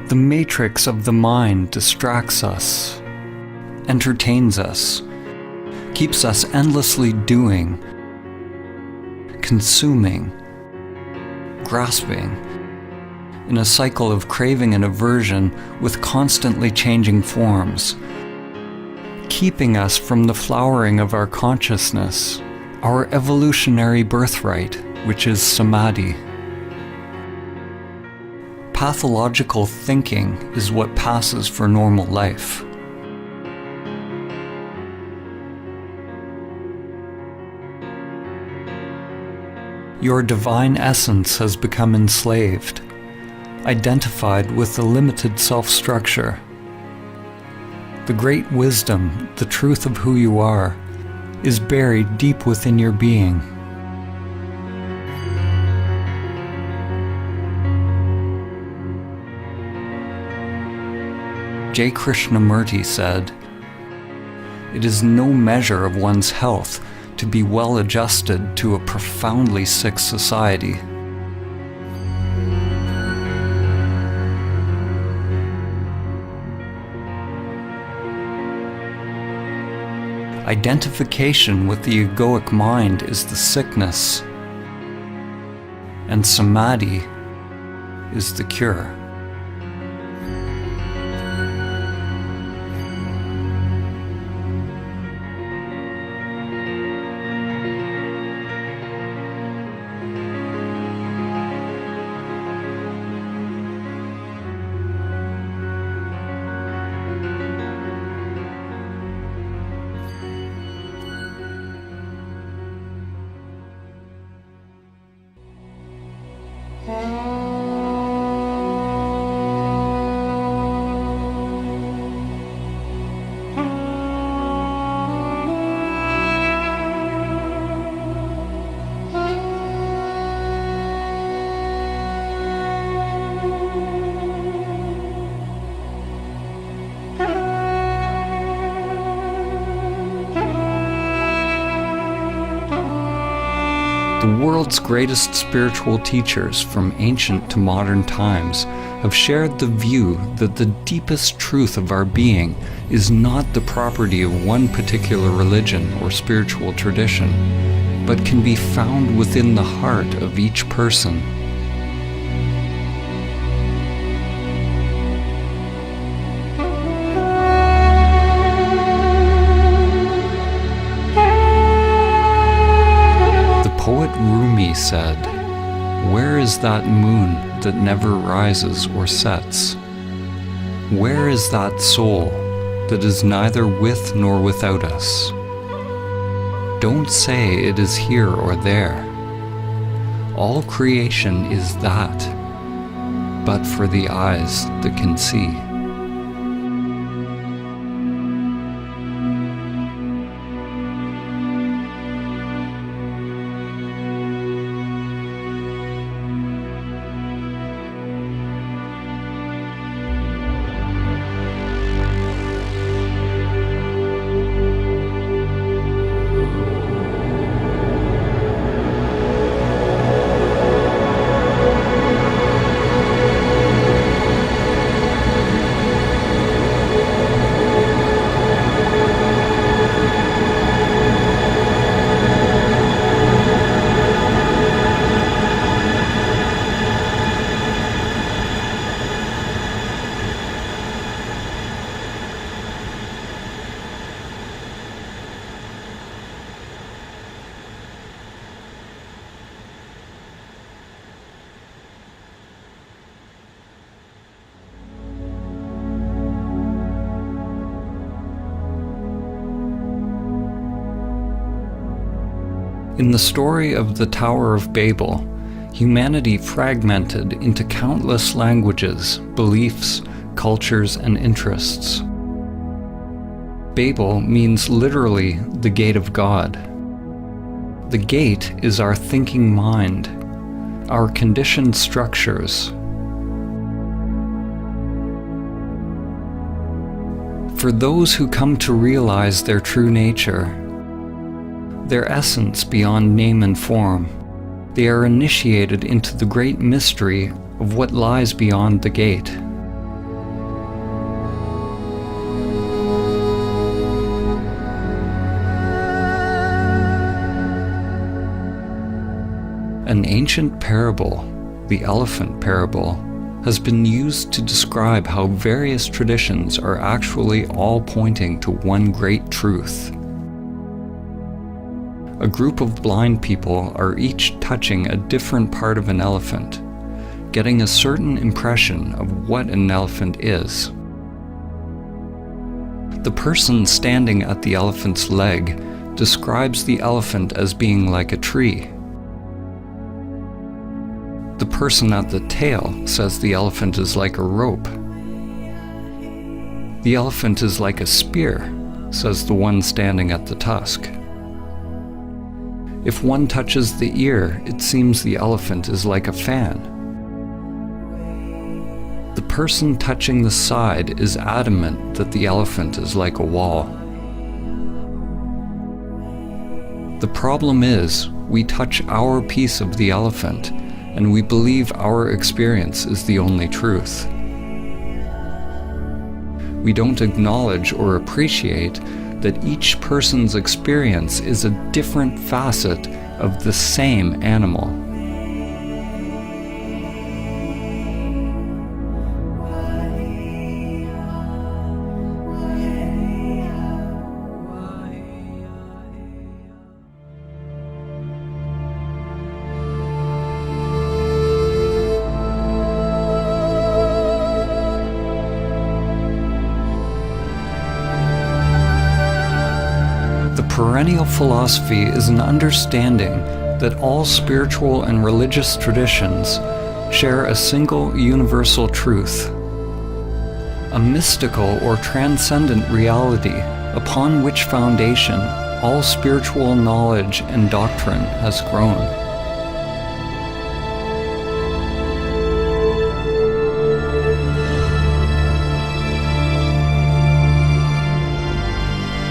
The matrix of the mind distracts us, entertains us, keeps us endlessly doing, consuming, grasping, in a cycle of craving and aversion with constantly changing forms, keeping us from the flowering of our consciousness, our evolutionary birthright, which is Samadhi. Pathological thinking is what passes for normal life. Your divine essence has become enslaved, identified with the limited self-structure. The great wisdom, the truth of who you are, is buried deep within your being. J. Krishnamurti said, "It is no measure of one's health to be well adjusted to a profoundly sick society." Identification with the egoic mind is the sickness, and Samadhi is the cure. The world's greatest spiritual teachers, from ancient to modern times, have shared the view that the deepest truth of our being is not the property of one particular religion or spiritual tradition, but can be found within the heart of each person. Poet Rumi said, "Where is that moon that never rises or sets? Where is that soul that is neither with nor without us? Don't say it is here or there. All creation is that, but for the eyes that can see." In the story of the Tower of Babel, humanity fragmented into countless languages, beliefs, cultures, and interests. Babel means literally the gate of God. The gate is our thinking mind, our conditioned structures. For those who come to realize their true nature, their essence beyond name and form, they are initiated into the great mystery of what lies beyond the gate. An ancient parable, the elephant parable, has been used to describe how various traditions are actually all pointing to one great truth. A group of blind people are each touching a different part of an elephant, getting a certain impression of what an elephant is. The person standing at the elephant's leg describes the elephant as being like a tree. The person at the tail says the elephant is like a rope. The elephant is like a spear, says the one standing at the tusk. If one touches the ear, it seems the elephant is like a fan. The person touching the side is adamant that the elephant is like a wall. The problem is, we touch our piece of the elephant, and we believe our experience is the only truth. We don't acknowledge or appreciate that each person's experience is a different facet of the same animal. Perennial philosophy is an understanding that all spiritual and religious traditions share a single universal truth, a mystical or transcendent reality upon which foundation all spiritual knowledge and doctrine has grown.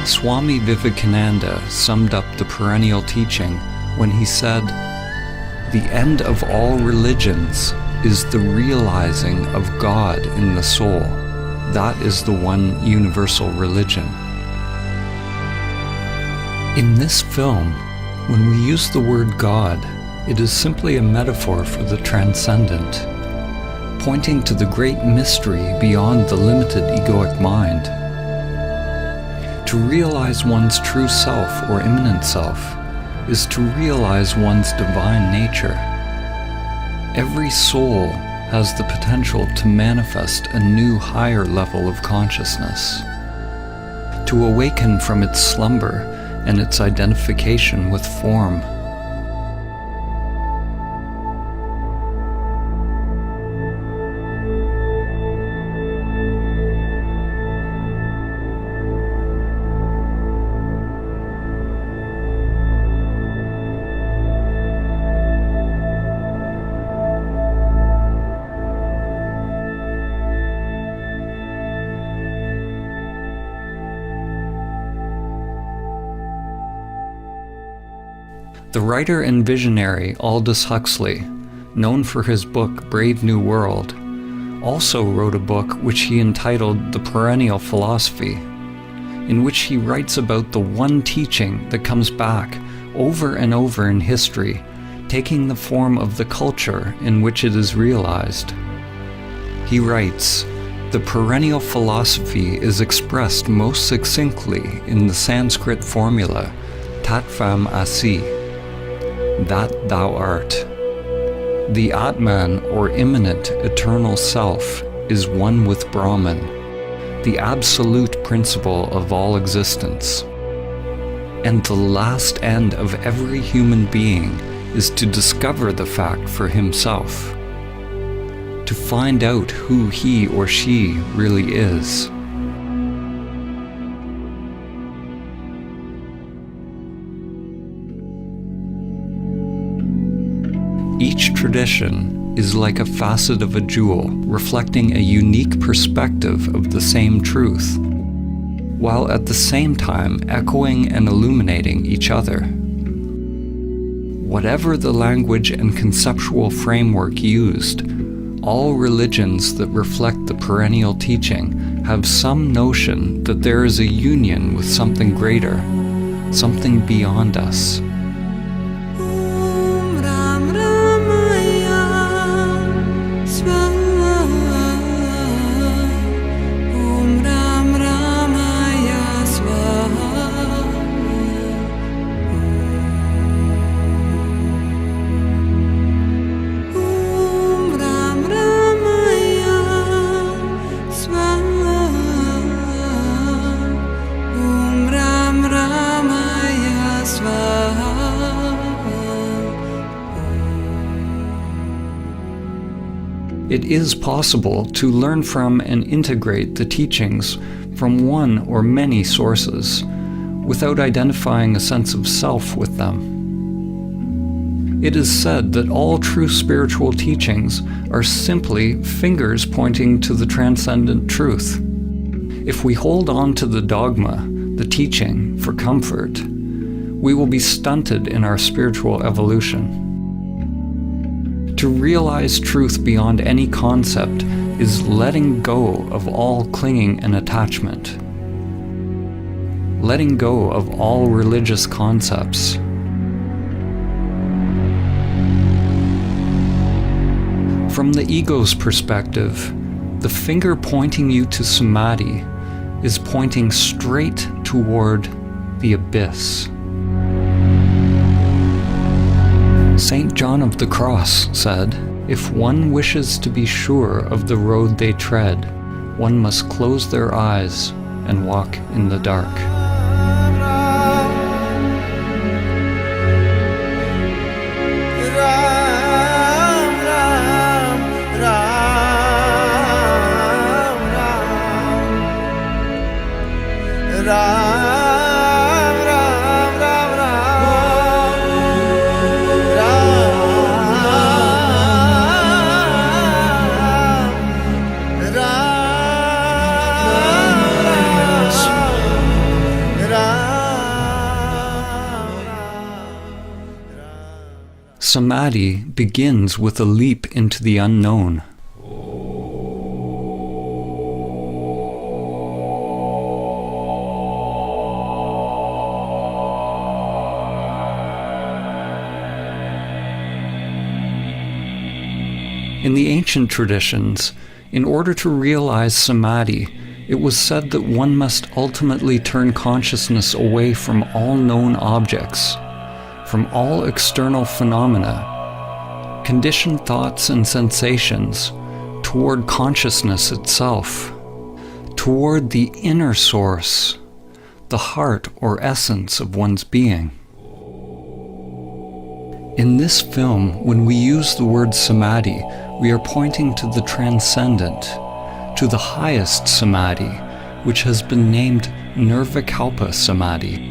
Swami Vivekananda summed up the perennial teaching when he said, "The end of all religions is the realizing of God in the soul. That is the one universal religion." In this film, when we use the word God, it is simply a metaphor for the transcendent, pointing to the great mystery beyond the limited egoic mind. To realize one's true self or immanent self is to realize one's divine nature. Every soul has the potential to manifest a new higher level of consciousness, to awaken from its slumber and its identification with form. The writer and visionary Aldous Huxley, known for his book Brave New World, also wrote a book which he entitled The Perennial Philosophy, in which he writes about the one teaching that comes back over and over in history, taking the form of the culture in which it is realized. He writes, "The perennial philosophy is expressed most succinctly in the Sanskrit formula, Tat Tvam Asi, that thou art. The Atman, or immanent eternal self, is one with Brahman, the absolute principle of all existence. And the last end of every human being is to discover the fact for himself, to find out who he or she really is." Each tradition is like a facet of a jewel, reflecting a unique perspective of the same truth, while at the same time echoing and illuminating each other. Whatever the language and conceptual framework used, all religions that reflect the perennial teaching have some notion that there is a union with something greater, something beyond us. It is possible to learn from and integrate the teachings from one or many sources without identifying a sense of self with them. It is said that all true spiritual teachings are simply fingers pointing to the transcendent truth. If we hold on to the dogma, the teaching, for comfort, we will be stunted in our spiritual evolution. To realize truth beyond any concept is letting go of all clinging and attachment. Letting go of all religious concepts. From the ego's perspective, the finger pointing you to Samadhi is pointing straight toward the abyss. St. John of the Cross said, "If one wishes to be sure of the road they tread, one must close their eyes and walk in the dark." Samadhi begins with a leap into the unknown. In the ancient traditions, in order to realize Samadhi, it was said that one must ultimately turn consciousness away from all known objects, from all external phenomena, conditioned thoughts and sensations, toward consciousness itself, toward the inner source, the heart or essence of one's being. In this film, when we use the word Samadhi, we are pointing to the transcendent, to the highest Samadhi, which has been named Nirvikalpa Samadhi.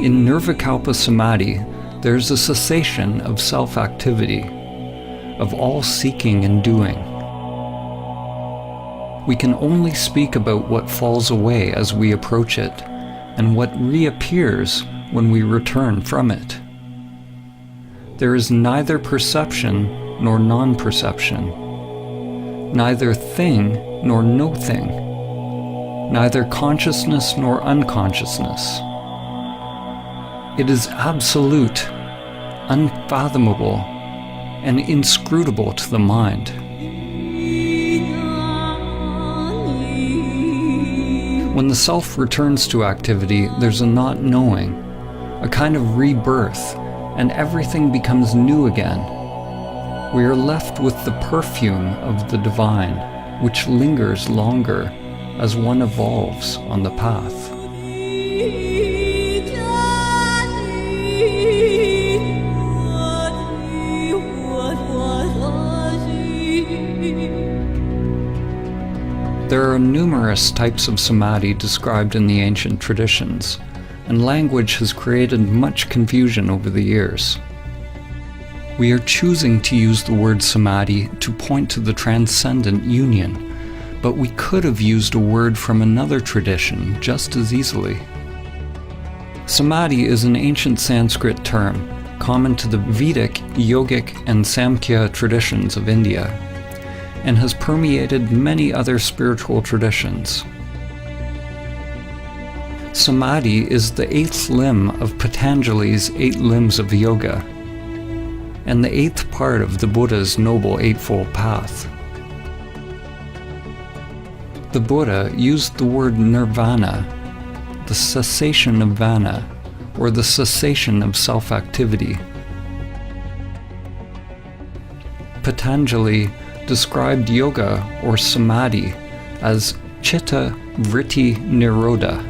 In Nirvikalpa Samadhi, there's a cessation of self-activity, of all seeking and doing. We can only speak about what falls away as we approach it, and what reappears when we return from it. There is neither perception nor non-perception, neither thing nor no thing, neither consciousness nor unconsciousness. It is absolute, unfathomable, and inscrutable to the mind. When the self returns to activity, there's a not knowing, a kind of rebirth, and everything becomes new again. We are left with the perfume of the divine, which lingers longer as one evolves on the path. There are numerous types of samadhi described in the ancient traditions, and language has created much confusion over the years. We are choosing to use the word samadhi to point to the transcendent union, but we could have used a word from another tradition just as easily. Samadhi is an ancient Sanskrit term, common to the Vedic, Yogic, and Samkhya traditions of India, and has permeated many other spiritual traditions. Samadhi is the 8th limb of Patanjali's 8 limbs of yoga, and the 8th part of the Buddha's Noble Eightfold Path. The Buddha used the word nirvana, the cessation of vana, or the cessation of self-activity. Patanjali described yoga or samadhi as chitta vritti nirodha,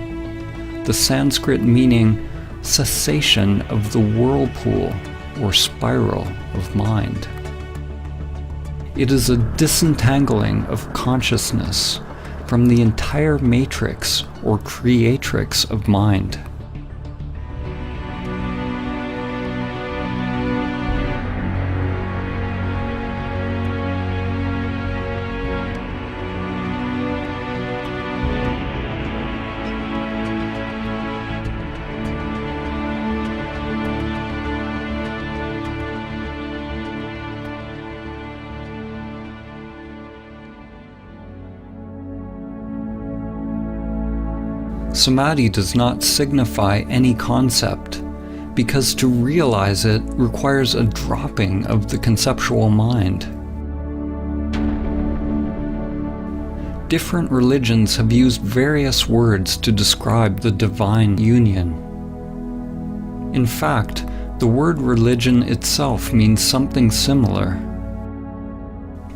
the Sanskrit meaning cessation of the whirlpool or spiral of mind. It is a disentangling of consciousness from the entire matrix or creatrix of mind. Samadhi does not signify any concept, because to realize it requires a dropping of the conceptual mind. Different religions have used various words to describe the divine union. In fact, the word religion itself means something similar.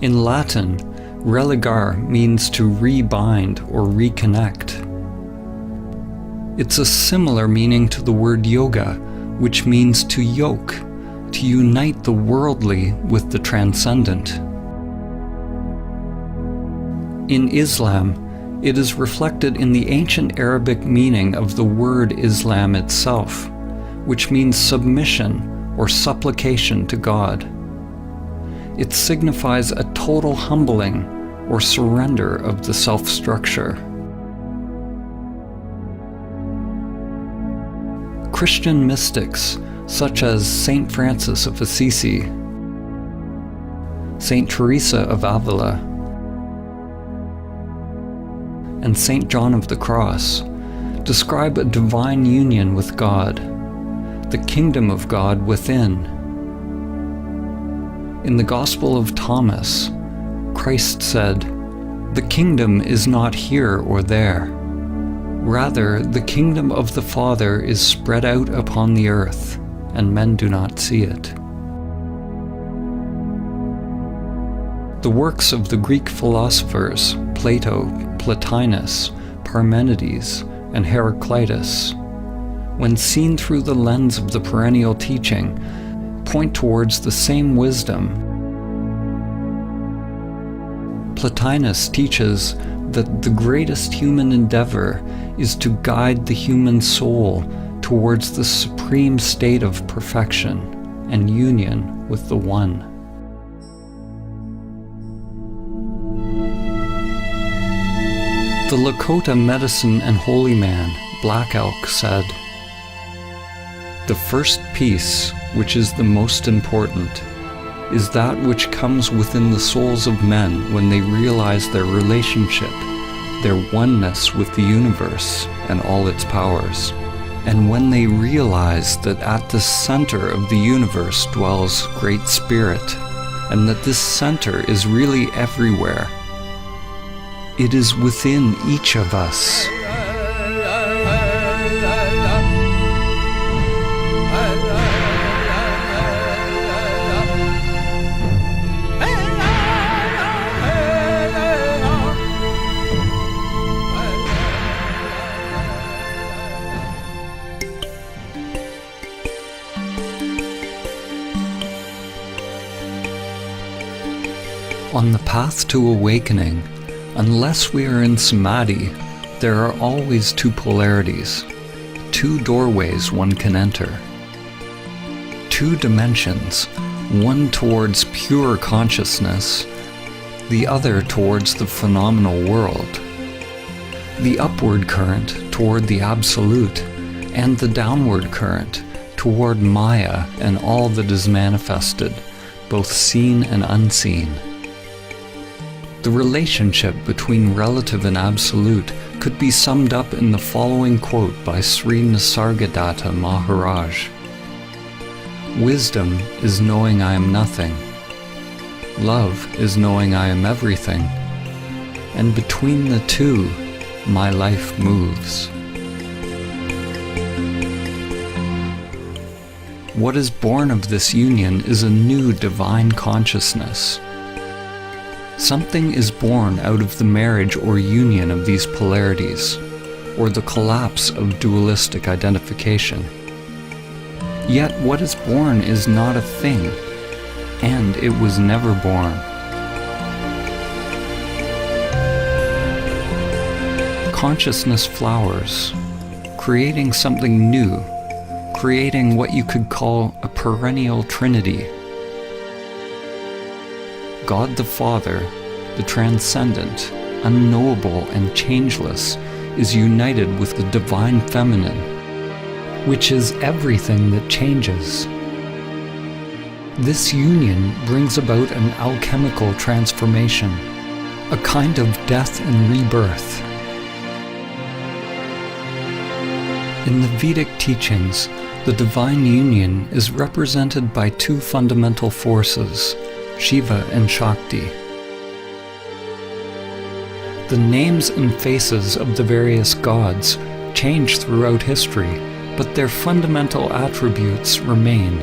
In Latin, religare means to rebind or reconnect. It's a similar meaning to the word yoga, which means to yoke, to unite the worldly with the transcendent. In Islam, it is reflected in the ancient Arabic meaning of the word Islam itself, which means submission or supplication to God. It signifies a total humbling or surrender of the self-structure. Christian mystics such as Saint Francis of Assisi, Saint Teresa of Avila, and Saint John of the Cross describe a divine union with God, the kingdom of God within. In the Gospel of Thomas, Christ said, "The kingdom is not here or there. Rather, the kingdom of the Father is spread out upon the earth, and men do not see it." The works of the Greek philosophers Plato, Plotinus, Parmenides, and Heraclitus, when seen through the lens of the perennial teaching, point towards the same wisdom. Plotinus teaches that the greatest human endeavor is to guide the human soul towards the supreme state of perfection and union with the One. The Lakota medicine and holy man, Black Elk, said, "The first peace, which is the most important, is that which comes within the souls of men when they realize their relationship, their oneness with the universe and all its powers, and when they realize that at the center of the universe dwells Great Spirit, and that this center is really everywhere. It is within each of us." On the path to awakening, unless we are in Samadhi, there are always two polarities, two doorways one can enter. Two dimensions, one towards pure consciousness, the other towards the phenomenal world. The upward current toward the Absolute, and the downward current toward Maya and all that is manifested, both seen and unseen. The relationship between relative and absolute could be summed up in the following quote by Sri Nisargadatta Maharaj. "Wisdom is knowing I am nothing. Love is knowing I am everything. And between the two, my life moves." What is born of this union is a new divine consciousness. Something is born out of the marriage or union of these polarities, or the collapse of dualistic identification. Yet what is born is not a thing, and it was never born. Consciousness flowers, creating something new, creating what you could call a perennial trinity. God the Father, the transcendent, unknowable and changeless, is united with the divine feminine, which is everything that changes. This union brings about an alchemical transformation, a kind of death and rebirth. In the Vedic teachings, the divine union is represented by two fundamental forces, Shiva and Shakti. The names and faces of the various gods change throughout history, but their fundamental attributes remain.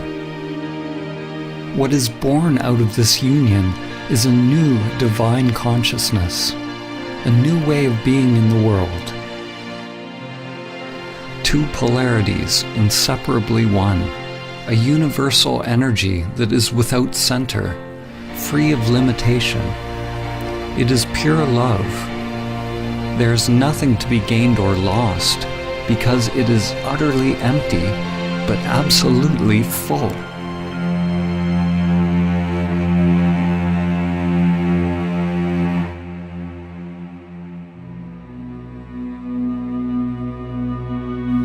What is born out of this union is a new divine consciousness, a new way of being in the world. Two polarities inseparably one, a universal energy that is without center, free of limitation. It is pure love. There is nothing to be gained or lost, because it is utterly empty, but absolutely full.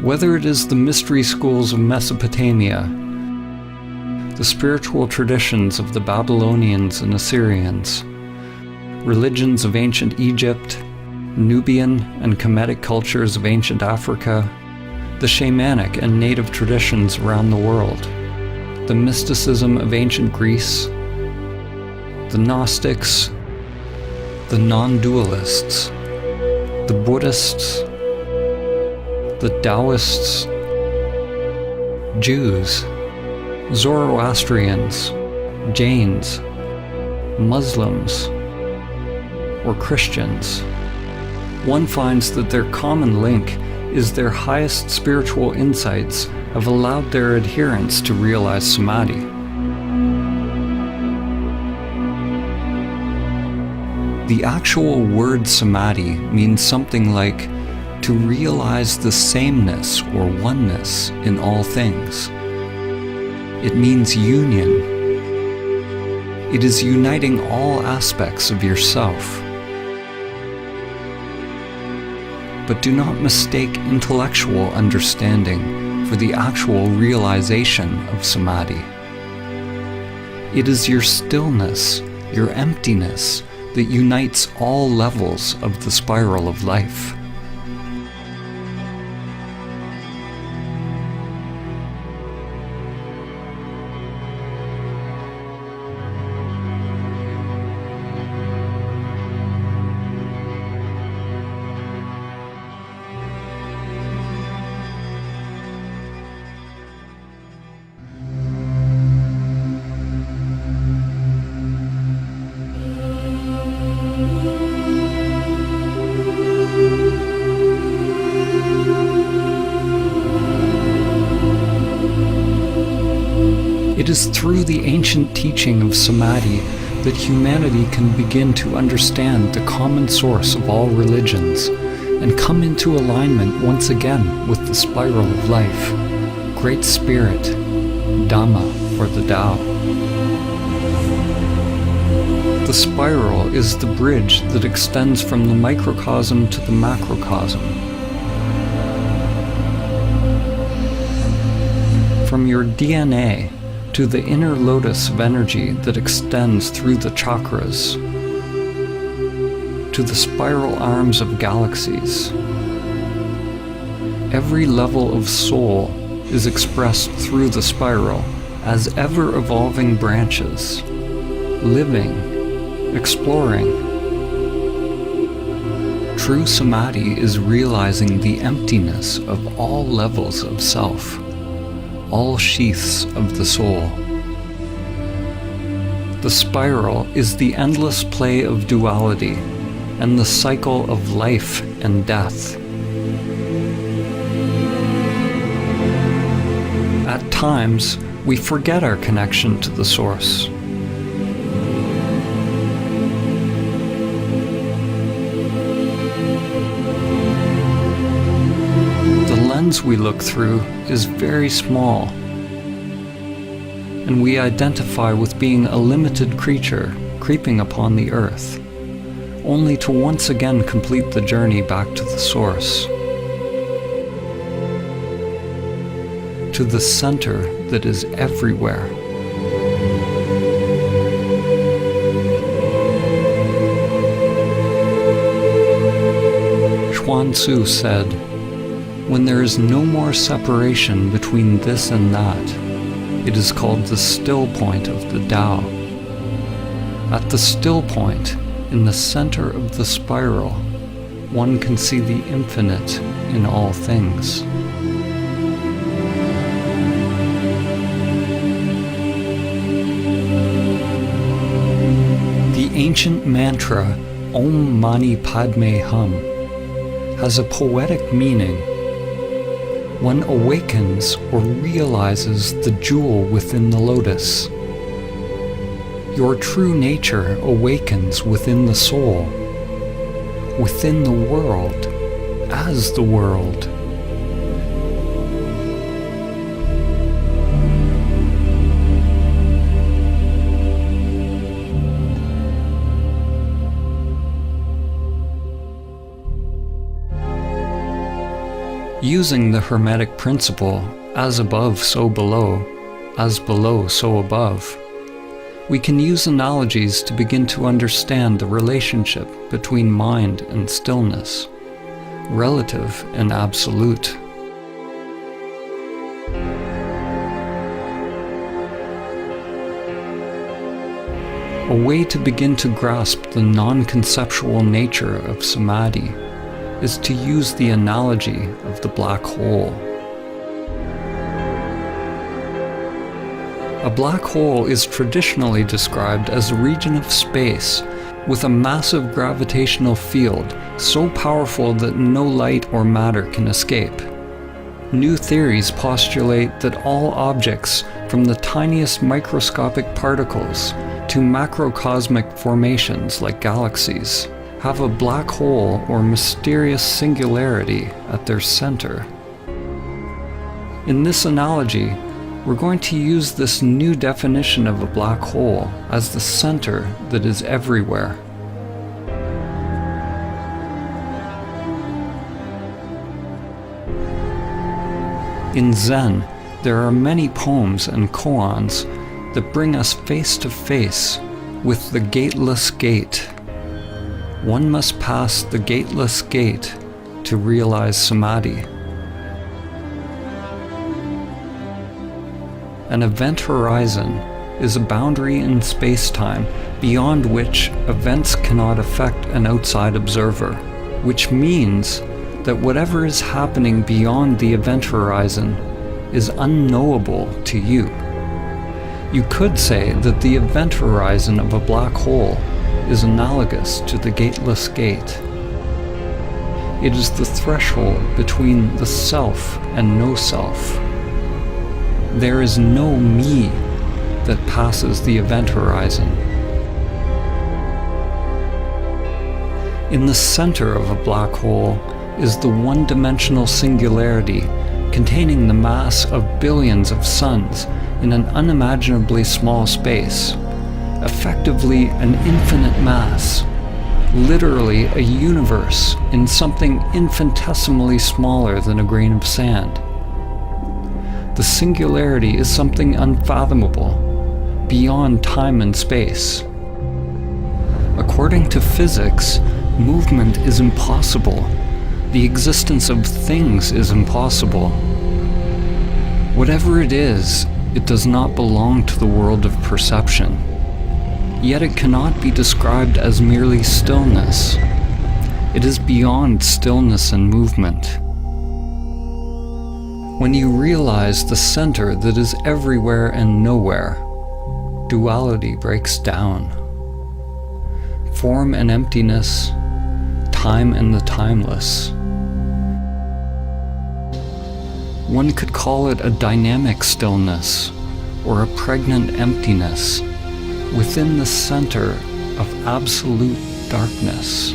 Whether it is the mystery schools of Mesopotamia, the spiritual traditions of the Babylonians and Assyrians, religions of ancient Egypt, Nubian and Kemetic cultures of ancient Africa, the shamanic and native traditions around the world, the mysticism of ancient Greece, the Gnostics, the non-dualists, the Buddhists, the Taoists, Jews, Zoroastrians, Jains, Muslims, or Christians, one finds that their common link is their highest spiritual insights have allowed their adherents to realize Samadhi. The actual word Samadhi means something like to realize the sameness or oneness in all things. It means union. It is uniting all aspects of yourself. But do not mistake intellectual understanding for the actual realization of Samadhi. It is your stillness, your emptiness, that unites all levels of the spiral of life. It is through the ancient teaching of Samadhi that humanity can begin to understand the common source of all religions and come into alignment once again with the spiral of life, Great Spirit, Dhamma, or the Tao. The spiral is the bridge that extends from the microcosm to the macrocosm. From your DNA to the inner lotus of energy that extends through the chakras, to the spiral arms of galaxies. Every level of soul is expressed through the spiral as ever-evolving branches, living, exploring. True Samadhi is realizing the emptiness of all levels of self, all sheaths of the soul. The spiral is the endless play of duality and the cycle of life and death. At times, we forget our connection to the Source. The lens we look through is very small, and we identify with being a limited creature creeping upon the earth, only to once again complete the journey back to the Source, to the center that is everywhere. Chuang Tzu said, "When there is no more separation between this and that, it is called the still point of the Tao." At the still point, in the center of the spiral, one can see the infinite in all things. The ancient mantra Om Mani Padme Hum has a poetic meaning. One awakens or realizes the jewel within the lotus. Your true nature awakens within the soul, within the world, as the world. Using the Hermetic principle, as above, so below, as below, so above, we can use analogies to begin to understand the relationship between mind and stillness, relative and absolute. A way to begin to grasp the non-conceptual nature of Samadhi is to use the analogy of the black hole. A black hole is traditionally described as a region of space with a massive gravitational field so powerful that no light or matter can escape. New theories postulate that all objects, from the tiniest microscopic particles to macrocosmic formations like galaxies, have a black hole or mysterious singularity at their center. In this analogy, we're going to use this new definition of a black hole as the center that is everywhere. In Zen, there are many poems and koans that bring us face to face with the gateless gate. One must pass the gateless gate to realize Samadhi. An event horizon is a boundary in space-time beyond which events cannot affect an outside observer, which means that whatever is happening beyond the event horizon is unknowable to you. You could say that the event horizon of a black hole is analogous to the gateless gate. It is the threshold between the self and no self. There is no me that passes the event horizon. In the center of a black hole is the one-dimensional singularity containing the mass of billions of suns in an unimaginably small space, effectively an infinite mass, literally a universe in something infinitesimally smaller than a grain of sand. The singularity is something unfathomable, beyond time and space. According to physics, movement is impossible. The existence of things is impossible. Whatever it is, it does not belong to the world of perception. Yet it cannot be described as merely stillness. It is beyond stillness and movement. When you realize the center that is everywhere and nowhere, duality breaks down. Form and emptiness, time and the timeless. One could call it a dynamic stillness, or a pregnant emptiness, within the center of absolute darkness.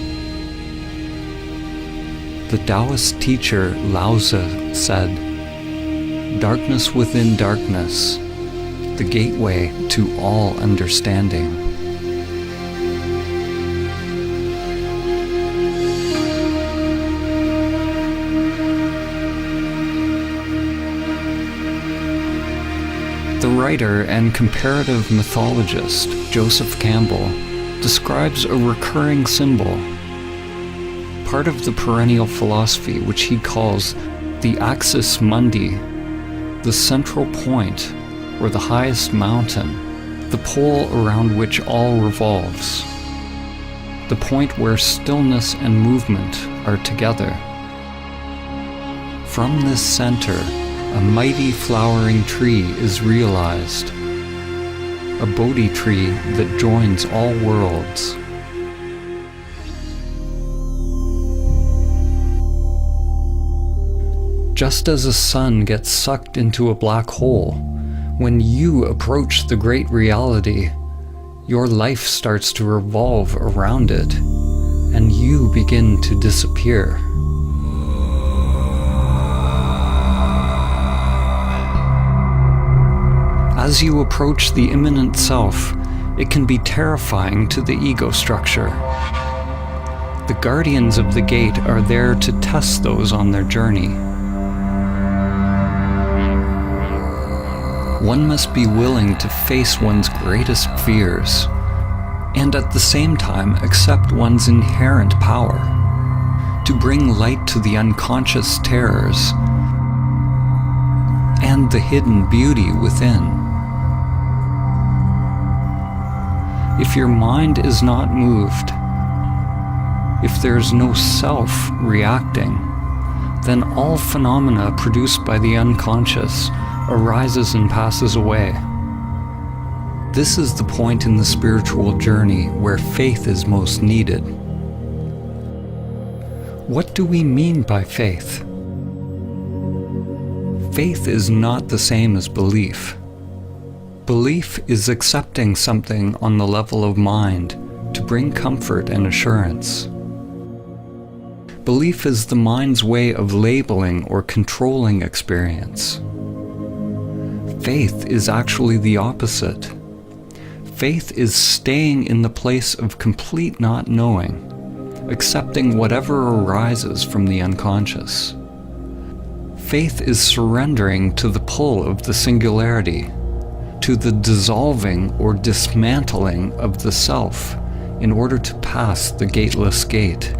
The Taoist teacher Lao Tzu said, "Darkness within darkness, the gateway to all understanding." The writer and comparative mythologist Joseph Campbell describes a recurring symbol, part of the perennial philosophy which he calls the axis mundi, the central point, or the highest mountain, the pole around which all revolves, the point where stillness and movement are together. From this center, a mighty flowering tree is realized, a Bodhi tree that joins all worlds. Just as a sun gets sucked into a black hole, when you approach the great reality, your life starts to revolve around it, and you begin to disappear. As you approach the immanent self, it can be terrifying to the ego structure. The guardians of the gate are there to test those on their journey. One must be willing to face one's greatest fears, and at the same time accept one's inherent power, to bring light to the unconscious terrors and the hidden beauty within. If your mind is not moved, if there's no self reacting, then all phenomena produced by the unconscious arises and passes away. This is the point in the spiritual journey where faith is most needed. What do we mean by faith? Faith is not the same as belief. Belief is accepting something on the level of mind to bring comfort and assurance. Belief is the mind's way of labeling or controlling experience. Faith is actually the opposite. Faith is staying in the place of complete not knowing, accepting whatever arises from the unconscious. Faith is surrendering to the pull of the singularity, to the dissolving or dismantling of the self in order to pass the gateless gate.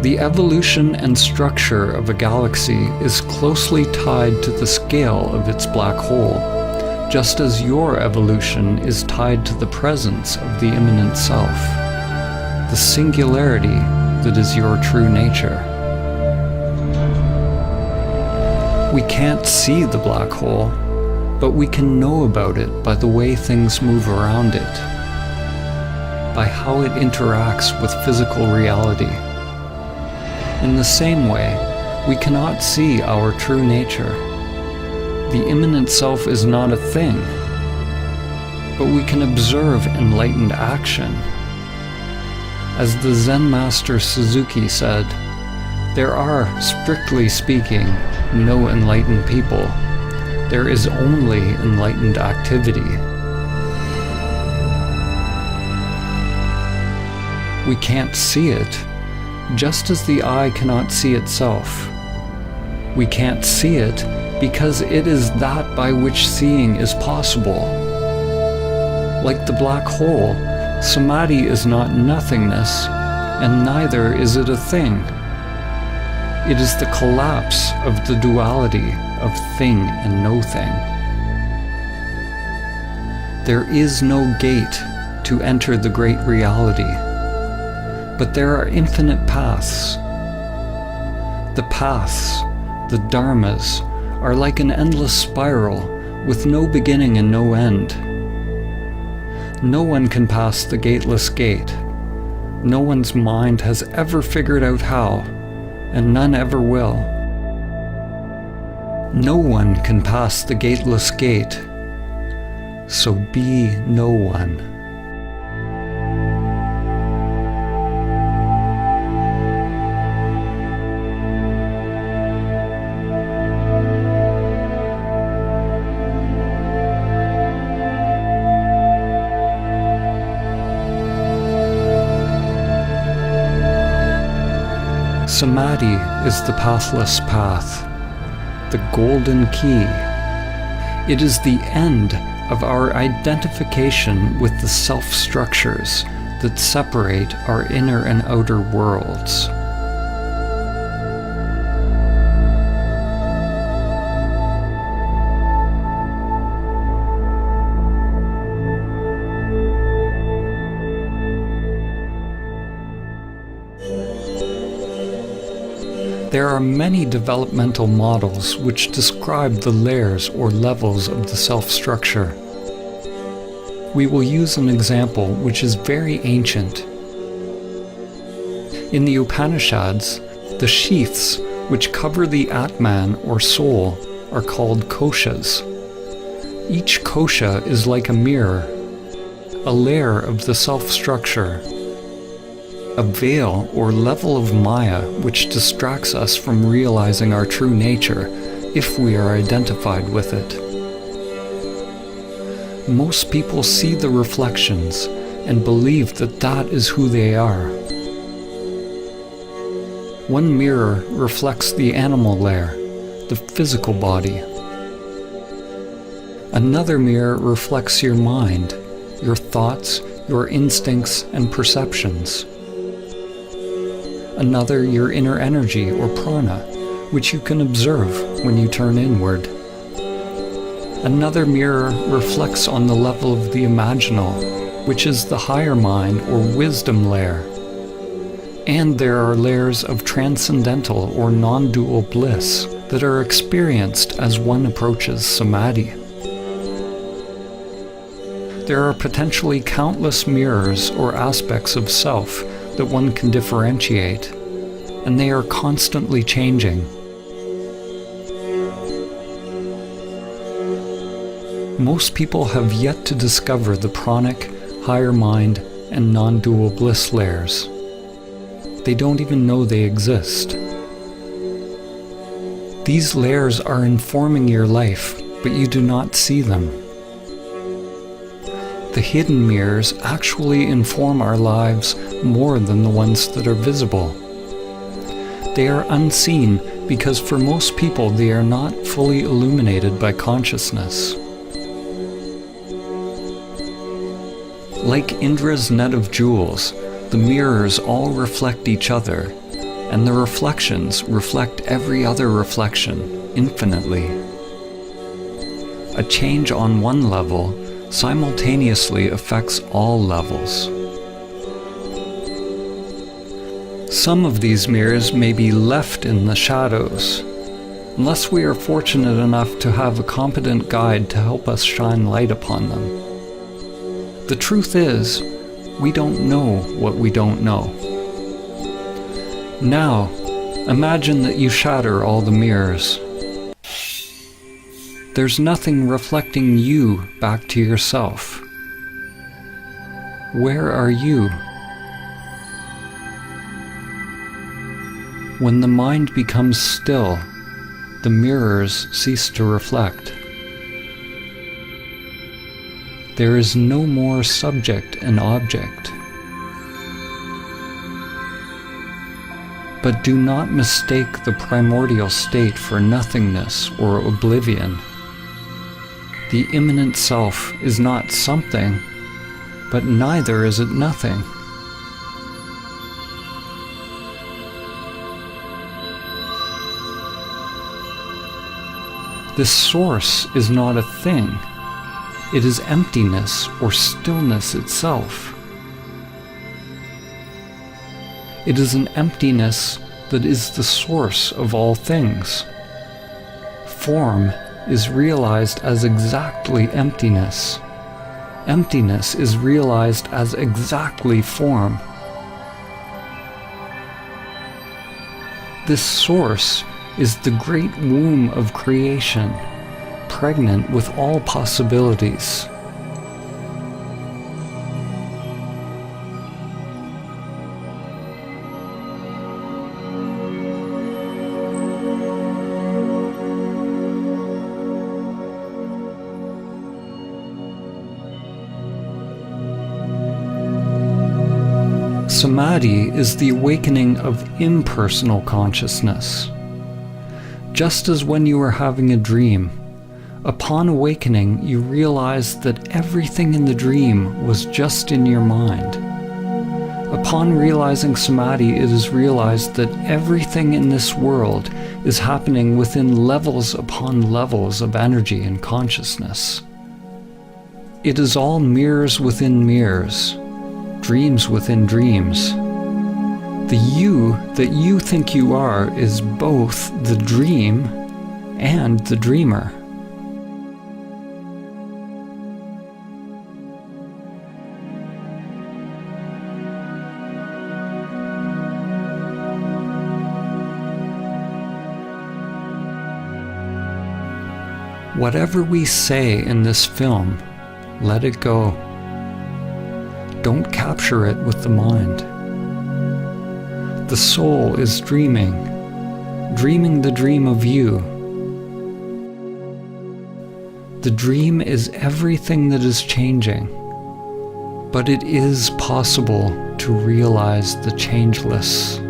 The evolution and structure of a galaxy is closely tied to the scale of its black hole, just as your evolution is tied to the presence of the immanent self, the singularity that is your true nature. We can't see the black hole, but we can know about it by the way things move around it, by how it interacts with physical reality. In the same way, we cannot see our true nature. The immanent self is not a thing, but we can observe enlightened action. As the Zen master Suzuki said, there are, strictly speaking, no enlightened people. There is only enlightened activity. We can't see it, just as the eye cannot see itself. We can't see it because it is that by which seeing is possible. Like the black hole, Samadhi is not nothingness, and neither is it a thing. It is the collapse of the duality of thing and no thing. There is no gate to enter the great reality, but there are infinite paths. The paths, the dharmas, are like an endless spiral with no beginning and no end. No one can pass the gateless gate. No one's mind has ever figured out how, and none ever will. No one can pass the gateless gate, so be no one. Samadhi is the pathless path, the golden key. It is the end of our identification with the self-structures that separate our inner and outer worlds. There are many developmental models which describe the layers or levels of the self-structure. We will use an example which is very ancient. In the Upanishads, the sheaths which cover the Atman or soul are called koshas. Each kosha is like a mirror, a layer of the self-structure, a veil or level of Maya which distracts us from realizing our true nature if we are identified with it. Most people see the reflections and believe that that is who they are. One mirror reflects the animal layer, the physical body. Another mirror reflects your mind, your thoughts, your instincts and perceptions. Another your inner energy or prana, which you can observe when you turn inward. Another mirror reflects on the level of the imaginal, which is the higher mind or wisdom layer. And there are layers of transcendental or non-dual bliss that are experienced as one approaches Samadhi. There are potentially countless mirrors or aspects of self that one can differentiate, and they are constantly changing. Most people have yet to discover the pranic, higher mind, and non-dual bliss layers. They don't even know they exist. These layers are informing your life, but you do not see them. The hidden mirrors actually inform our lives more than the ones that are visible. They are unseen because for most people they are not fully illuminated by consciousness. Like Indra's net of jewels, the mirrors all reflect each other, and the reflections reflect every other reflection infinitely. A change on one level simultaneously affects all levels. Some of these mirrors may be left in the shadows, unless we are fortunate enough to have a competent guide to help us shine light upon them. The truth is, we don't know what we don't know. Now, imagine that you shatter all the mirrors. There's nothing reflecting you back to yourself. Where are you? When the mind becomes still, the mirrors cease to reflect. There is no more subject and object. But do not mistake the primordial state for nothingness or oblivion. The immanent self is not something, but neither is it nothing. This source is not a thing. It is emptiness or stillness itself. It is an emptiness that is the source of all things. Form is realized as exactly emptiness. Emptiness is realized as exactly form. This source is the great womb of creation, pregnant with all possibilities. Samadhi is the awakening of impersonal consciousness. Just as when you are having a dream, upon awakening you realize that everything in the dream was just in your mind. Upon realizing Samadhi, it is realized that everything in this world is happening within levels upon levels of energy and consciousness. It is all mirrors within mirrors, dreams within dreams. The you that you think you are is both the dream and the dreamer. Whatever we say in this film, let it go. Don't capture it with the mind. The soul is dreaming the dream of you. The dream is everything that is changing, but it is possible to realize the changeless.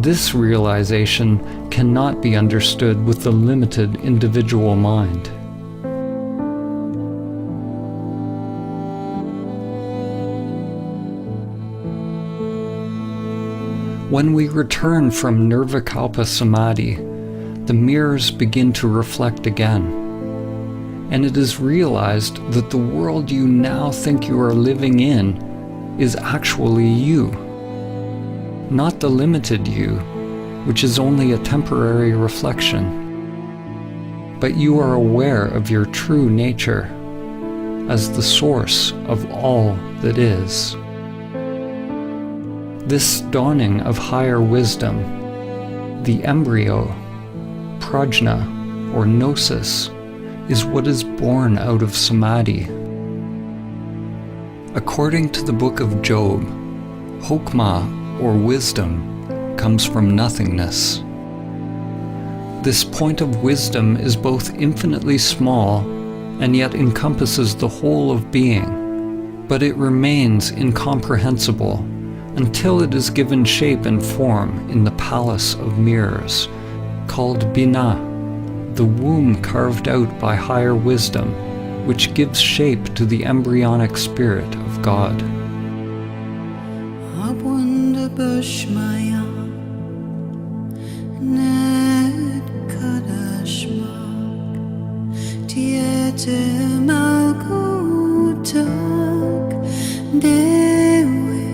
This realization cannot be understood with the limited individual mind. When we return from Nirvikalpa Samadhi, the mirrors begin to reflect again, and it is realized that the world you now think you are living in is actually you. Not the limited you, which is only a temporary reflection, but you are aware of your true nature as the source of all that is. This dawning of higher wisdom, the embryo, prajna, or gnosis, is what is born out of Samadhi. According to the book of Job, Hokmah, or wisdom, comes from nothingness. This point of wisdom is both infinitely small and yet encompasses the whole of being, but it remains incomprehensible until it is given shape and form in the palace of mirrors, called Bina, the womb carved out by higher wisdom, which gives shape to the embryonic spirit of God. Bushmaya Ned Kadashmak Tiete Malkutak Dewe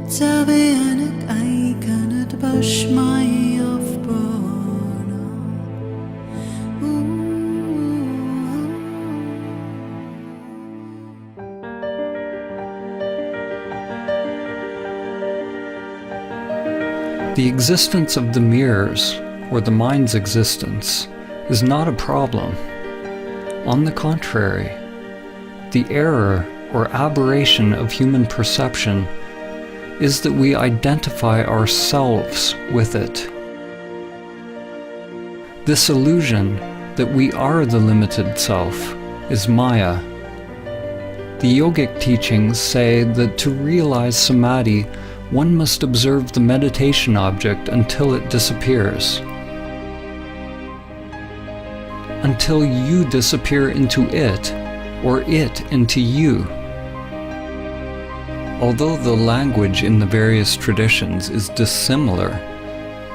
Tabeanak Aikanat Bushmaya of Bona. The existence of the mirrors, or the mind's existence, is not a problem. On the contrary, the error or aberration of human perception is that we identify ourselves with it. This illusion that we are the limited self is Maya. The yogic teachings say that to realize Samadhi, one must observe the meditation object until it disappears. Until you disappear into it, or it into you. Although the language in the various traditions is dissimilar,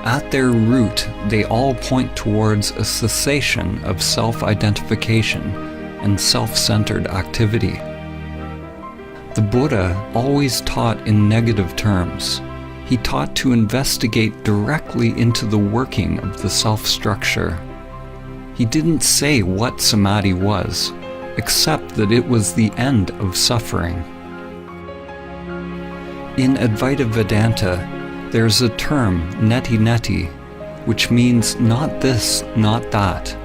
at their root they all point towards a cessation of self-identification and self-centered activity. The Buddha always taught in negative terms. He taught to investigate directly into the working of the self-structure. He didn't say what Samadhi was, except that it was the end of suffering. In Advaita Vedanta, there's a term, neti neti, which means not this, not that.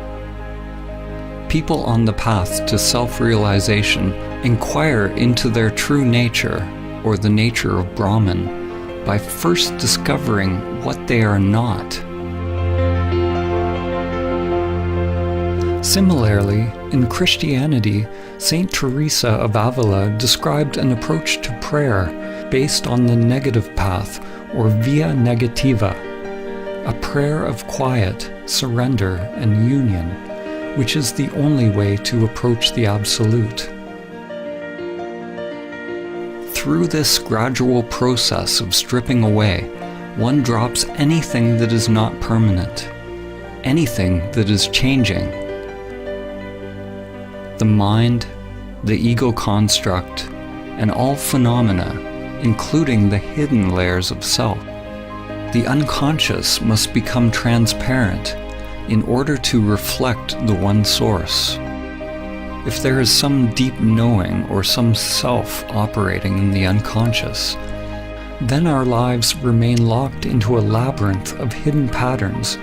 People on the path to self-realization inquire into their true nature, or the nature of Brahman, by first discovering what they are not. Similarly, in Christianity, Saint Teresa of Avila described an approach to prayer based on the negative path, or via negativa, a prayer of quiet, surrender, and union, which is the only way to approach the Absolute. Through this gradual process of stripping away, one drops anything that is not permanent, anything that is changing. The mind, the ego construct, and all phenomena, including the hidden layers of self. The unconscious must become transparent in order to reflect the one source. If there is some deep knowing or some self operating in the unconscious, then our lives remain locked into a labyrinth of hidden patterns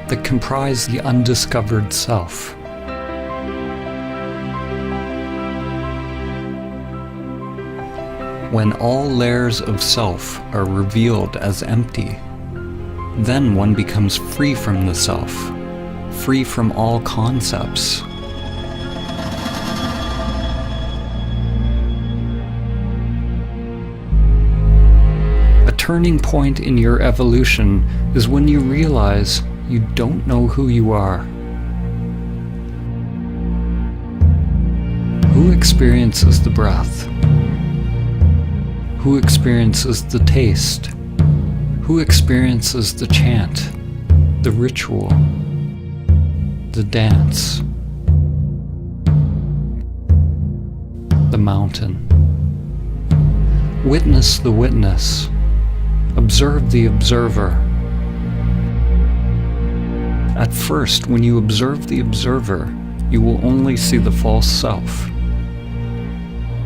that comprise the undiscovered self. When all layers of self are revealed as empty, then one becomes free from the self, free from all concepts. A turning point in your evolution is when you realize you don't know who you are. Who experiences the breath? Who experiences the taste? Who experiences the chant, the ritual, the dance, the mountain? Witness the witness. Observe the observer. At first, when you observe the observer, you will only see the false self.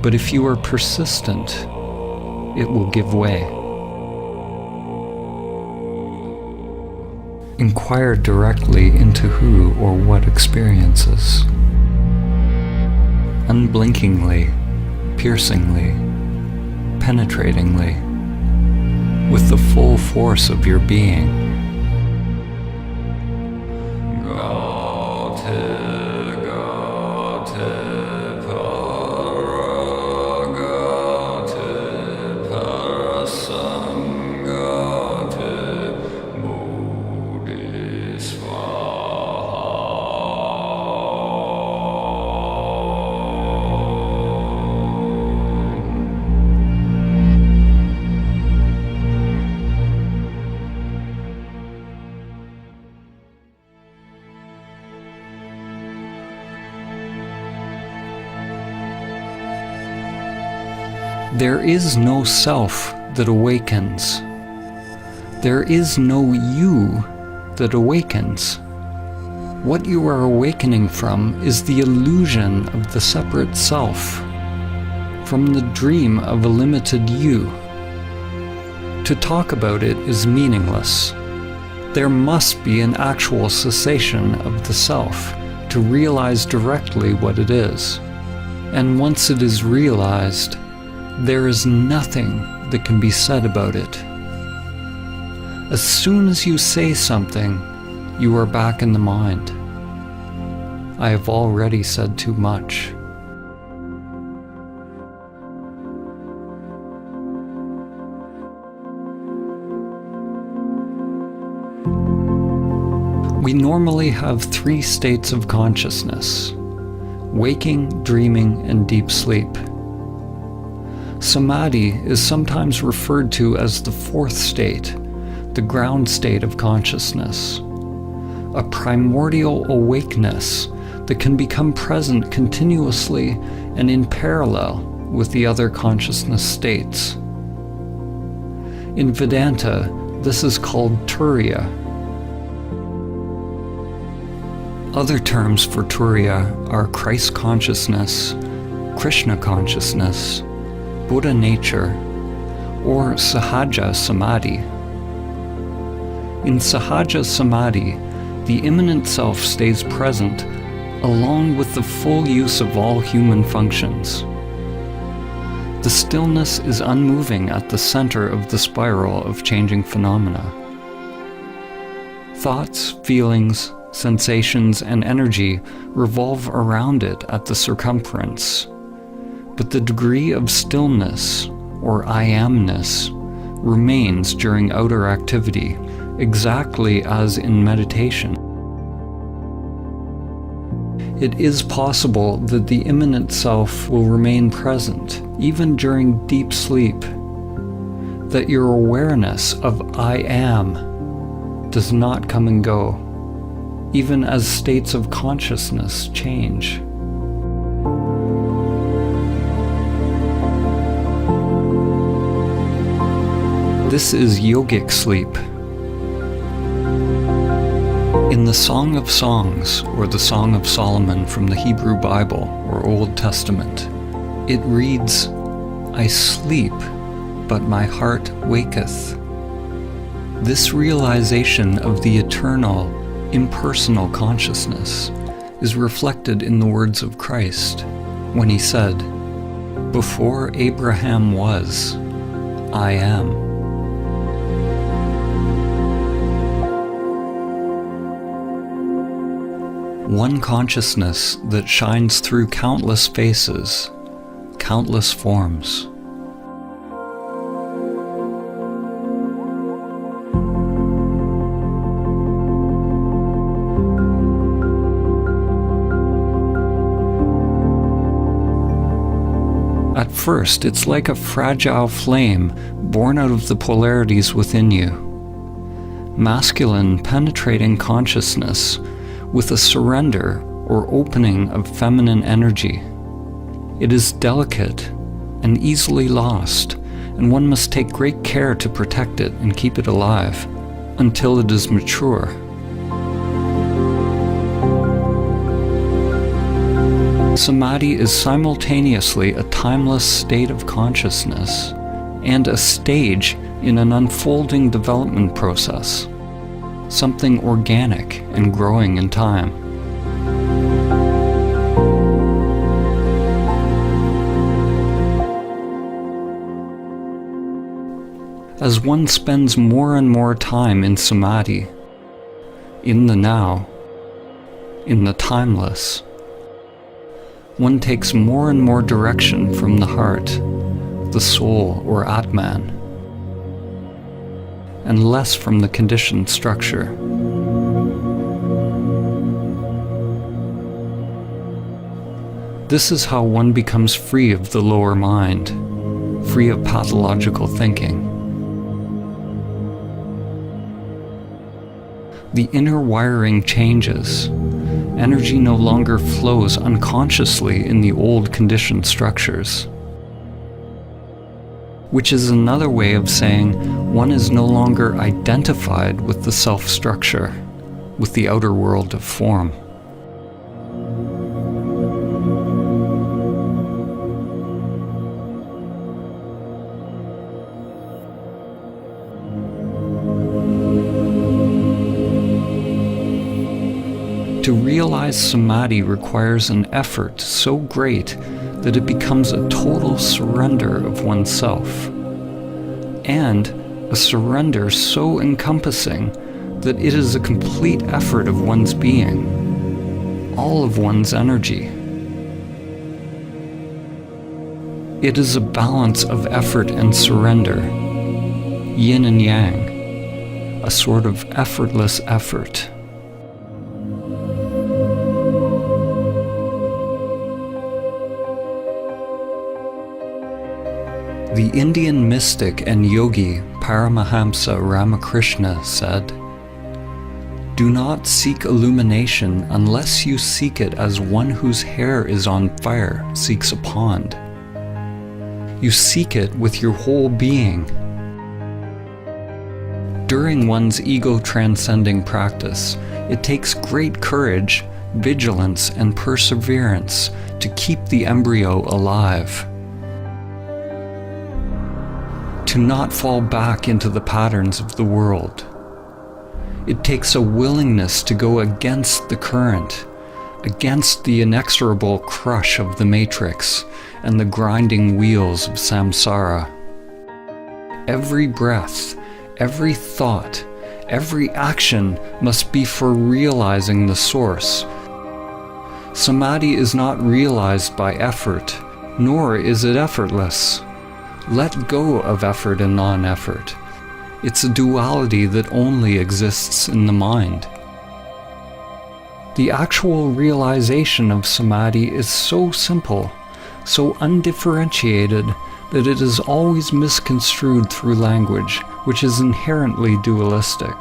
But if you are persistent, it will give way. Inquire directly into who or what experiences. Unblinkingly, piercingly, penetratingly, with the full force of your being. There is no self that awakens. There is no you that awakens. What you are awakening from is the illusion of the separate self, from the dream of a limited you. To talk about it is meaningless. There must be an actual cessation of the self to realize directly what it is. And once it is realized, there is nothing that can be said about it. As soon as you say something, you are back in the mind. I have already said too much. We normally have 3 states of consciousness: waking, dreaming, and deep sleep. Samadhi is sometimes referred to as the 4th state, the ground state of consciousness, a primordial awakeness that can become present continuously and in parallel with the other consciousness states. In Vedanta, this is called Turiya. Other terms for Turiya are Christ consciousness, Krishna consciousness, Buddha nature, or Sahaja Samadhi. In Sahaja Samadhi, the immanent self stays present along with the full use of all human functions. The stillness is unmoving at the center of the spiral of changing phenomena. Thoughts, feelings, sensations, and energy revolve around it at the circumference, but the degree of stillness, or I amness, remains during outer activity, exactly as in meditation. It is possible that the immanent self will remain present, even during deep sleep, that your awareness of I am does not come and go, even as states of consciousness change. This is yogic sleep. In the Song of Songs, or the Song of Solomon from the Hebrew Bible or Old Testament, it reads, I sleep, but my heart waketh. This realization of the eternal, impersonal consciousness is reflected in the words of Christ when he said, Before Abraham was, I am. One consciousness that shines through countless faces, countless forms. At first, it's like a fragile flame born out of the polarities within you. Masculine, penetrating consciousness with a surrender or opening of feminine energy. It is delicate and easily lost, and one must take great care to protect it and keep it alive until it is mature. Samadhi is simultaneously a timeless state of consciousness and a stage in an unfolding development process, something organic and growing in time. As one spends more and more time in Samadhi, in the now, in the timeless, one takes more and more direction from the heart, the soul or Atman, and less from the conditioned structure. This is how one becomes free of the lower mind, free of pathological thinking. The inner wiring changes. Energy no longer flows unconsciously in the old conditioned structures, which is another way of saying one is no longer identified with the self-structure, with the outer world of form. To realize Samadhi requires an effort so great that it becomes a total surrender of oneself, and a surrender so encompassing that it is a complete effort of one's being, all of one's energy. It is a balance of effort and surrender, yin and yang, a sort of effortless effort. The Indian mystic and yogi Paramahamsa Ramakrishna said, "Do not seek illumination unless you seek it as one whose hair is on fire seeks a pond. You seek it with your whole being. During one's ego-transcending practice, it takes great courage, vigilance, and perseverance to keep the embryo alive. To not fall back into the patterns of the world. It takes a willingness to go against the current, against the inexorable crush of the matrix and the grinding wheels of samsara. Every breath, every thought, every action must be for realizing the source. Samadhi is not realized by effort, nor is it effortless. Let go of effort and non-effort. It's a duality that only exists in the mind. The actual realization of Samadhi is so simple, so undifferentiated, that it is always misconstrued through language, which is inherently dualistic.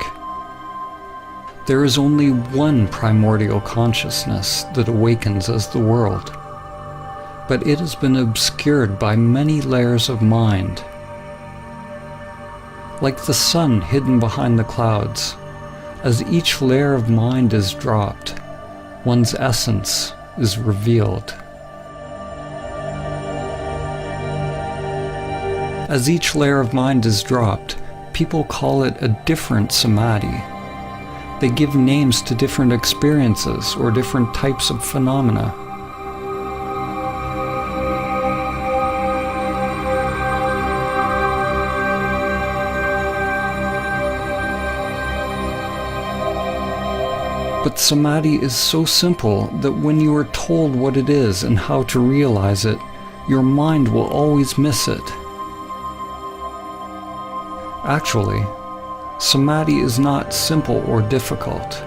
There is only one primordial consciousness that awakens as the world, but it has been obscured by many layers of mind. Like the sun hidden behind the clouds, as each layer of mind is dropped, one's essence is revealed. As each layer of mind is dropped, people call it a different samadhi. They give names to different experiences or different types of phenomena. But samadhi is so simple that when you are told what it is and how to realize it, your mind will always miss it. Actually, samadhi is not simple or difficult.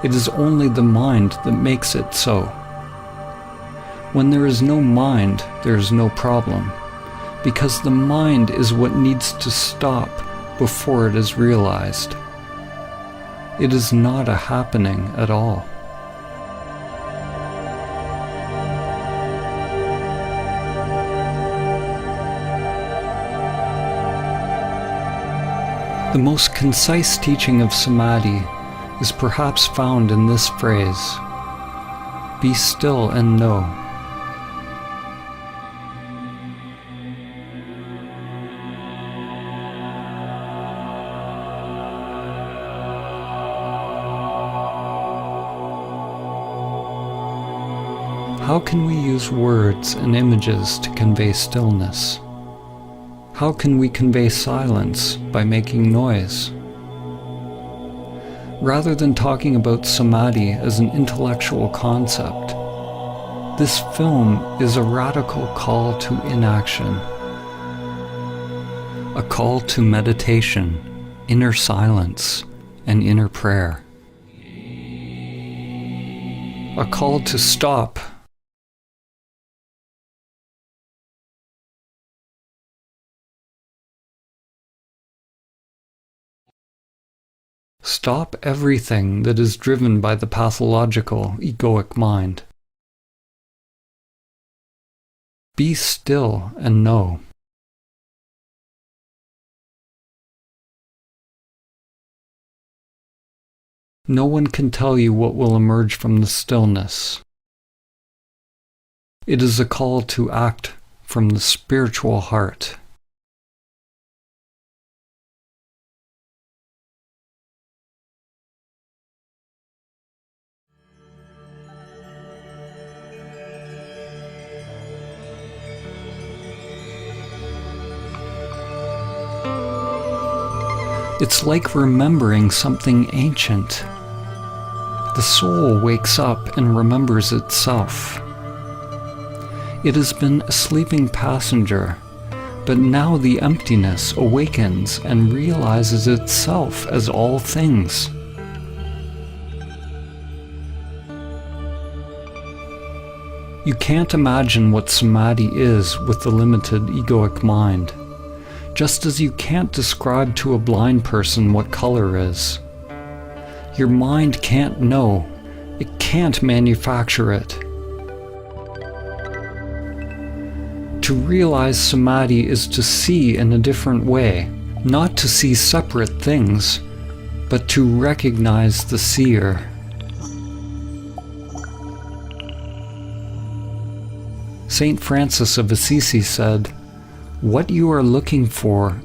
It is only the mind that makes it so. When there is no mind, there is no problem, because the mind is what needs to stop before it is realized. It is not a happening at all. The most concise teaching of Samadhi is perhaps found in this phrase: be still and know. How can we use words and images to convey stillness? How can we convey silence by making noise? Rather than talking about samadhi as an intellectual concept, this film is a radical call to inaction, a call to meditation, inner silence, and inner prayer, a call to stop. Stop everything that is driven by the pathological, egoic mind. Be still and know. No one can tell you what will emerge from the stillness. It is a call to act from the spiritual heart. It's like remembering something ancient. The soul wakes up and remembers itself. It has been a sleeping passenger, but now the emptiness awakens and realizes itself as all things. You can't imagine what samadhi is with the limited egoic mind. Just as you can't describe to a blind person what color is. Your mind can't know. It can't manufacture it. To realize Samadhi is to see in a different way, not to see separate things, but to recognize the seer. Saint Francis of Assisi said, "What you are looking for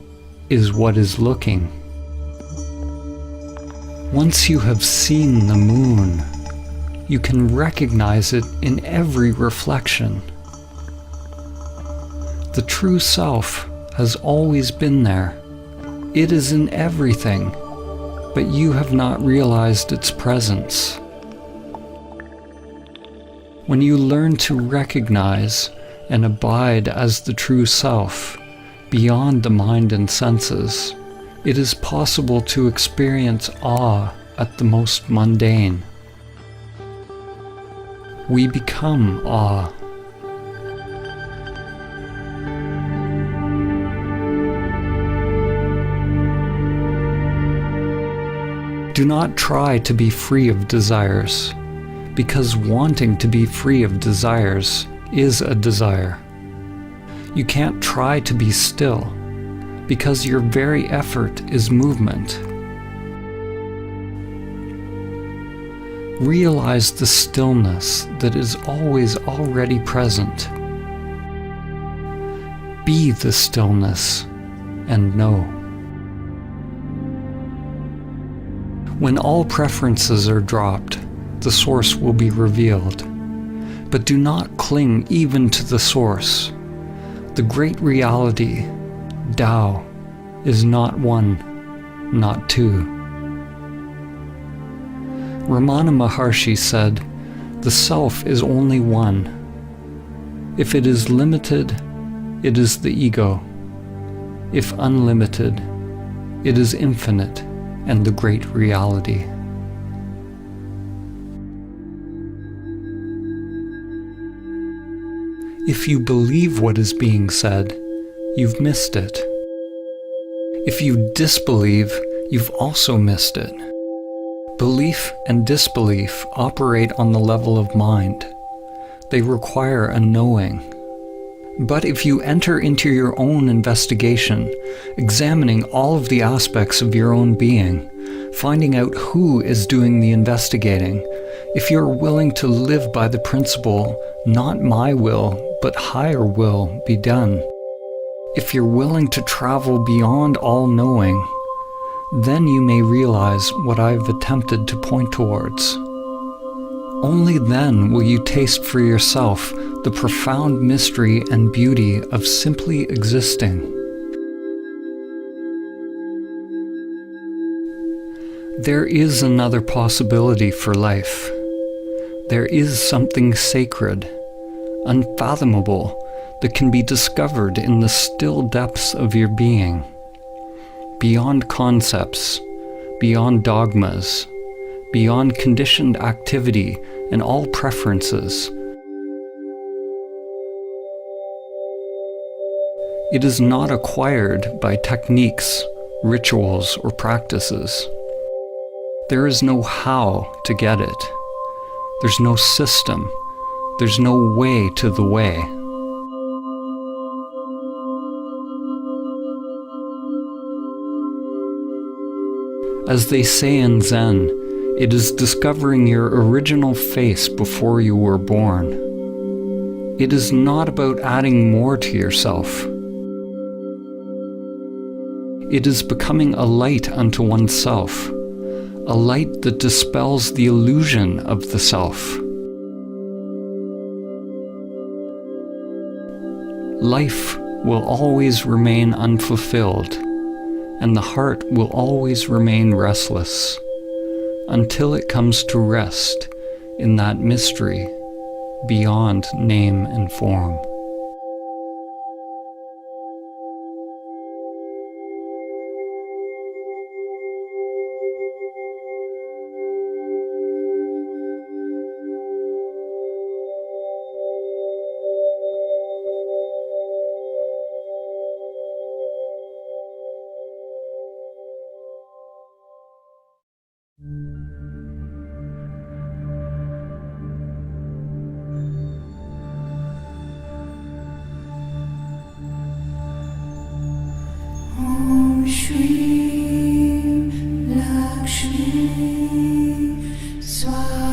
is what is looking." Once you have seen the moon, you can recognize it in every reflection. The true self has always been there. It is in everything, but you have not realized its presence. When you learn to recognize and abide as the true self, beyond the mind and senses, it is possible to experience awe at the most mundane. We become awe. Do not try to be free of desires, because wanting to be free of desires is a desire. You can't try to be still, because your very effort is movement. Realize the stillness that is always already present. Be the stillness and know. When all preferences are dropped, the source will be revealed. But do not cling even to the source. The great reality, Tao, is not one, not two. Ramana Maharshi said, "The self is only one. If it is limited, it is the ego. If unlimited, it is infinite and the great reality." If you believe what is being said, you've missed it. If you disbelieve, you've also missed it. Belief and disbelief operate on the level of mind. They require a knowing. But if you enter into your own investigation, examining all of the aspects of your own being, finding out who is doing the investigating, if you're willing to live by the principle, not my will, but higher will be done, if you're willing to travel beyond all knowing, then you may realize what I've attempted to point towards. Only then will you taste for yourself the profound mystery and beauty of simply existing. There is another possibility for life. There is something sacred, unfathomable, that can be discovered in the still depths of your being, beyond concepts, beyond dogmas, beyond conditioned activity and all preferences. It is not acquired by techniques, rituals, or practices. There is no how to get it. There's no system. There's no way to the way. As they say in Zen, it is discovering your original face before you were born. It is not about adding more to yourself. It is becoming a light unto oneself, a light that dispels the illusion of the self. Life will always remain unfulfilled, and the heart will always remain restless, until it comes to rest in that mystery beyond name and form. Swaha.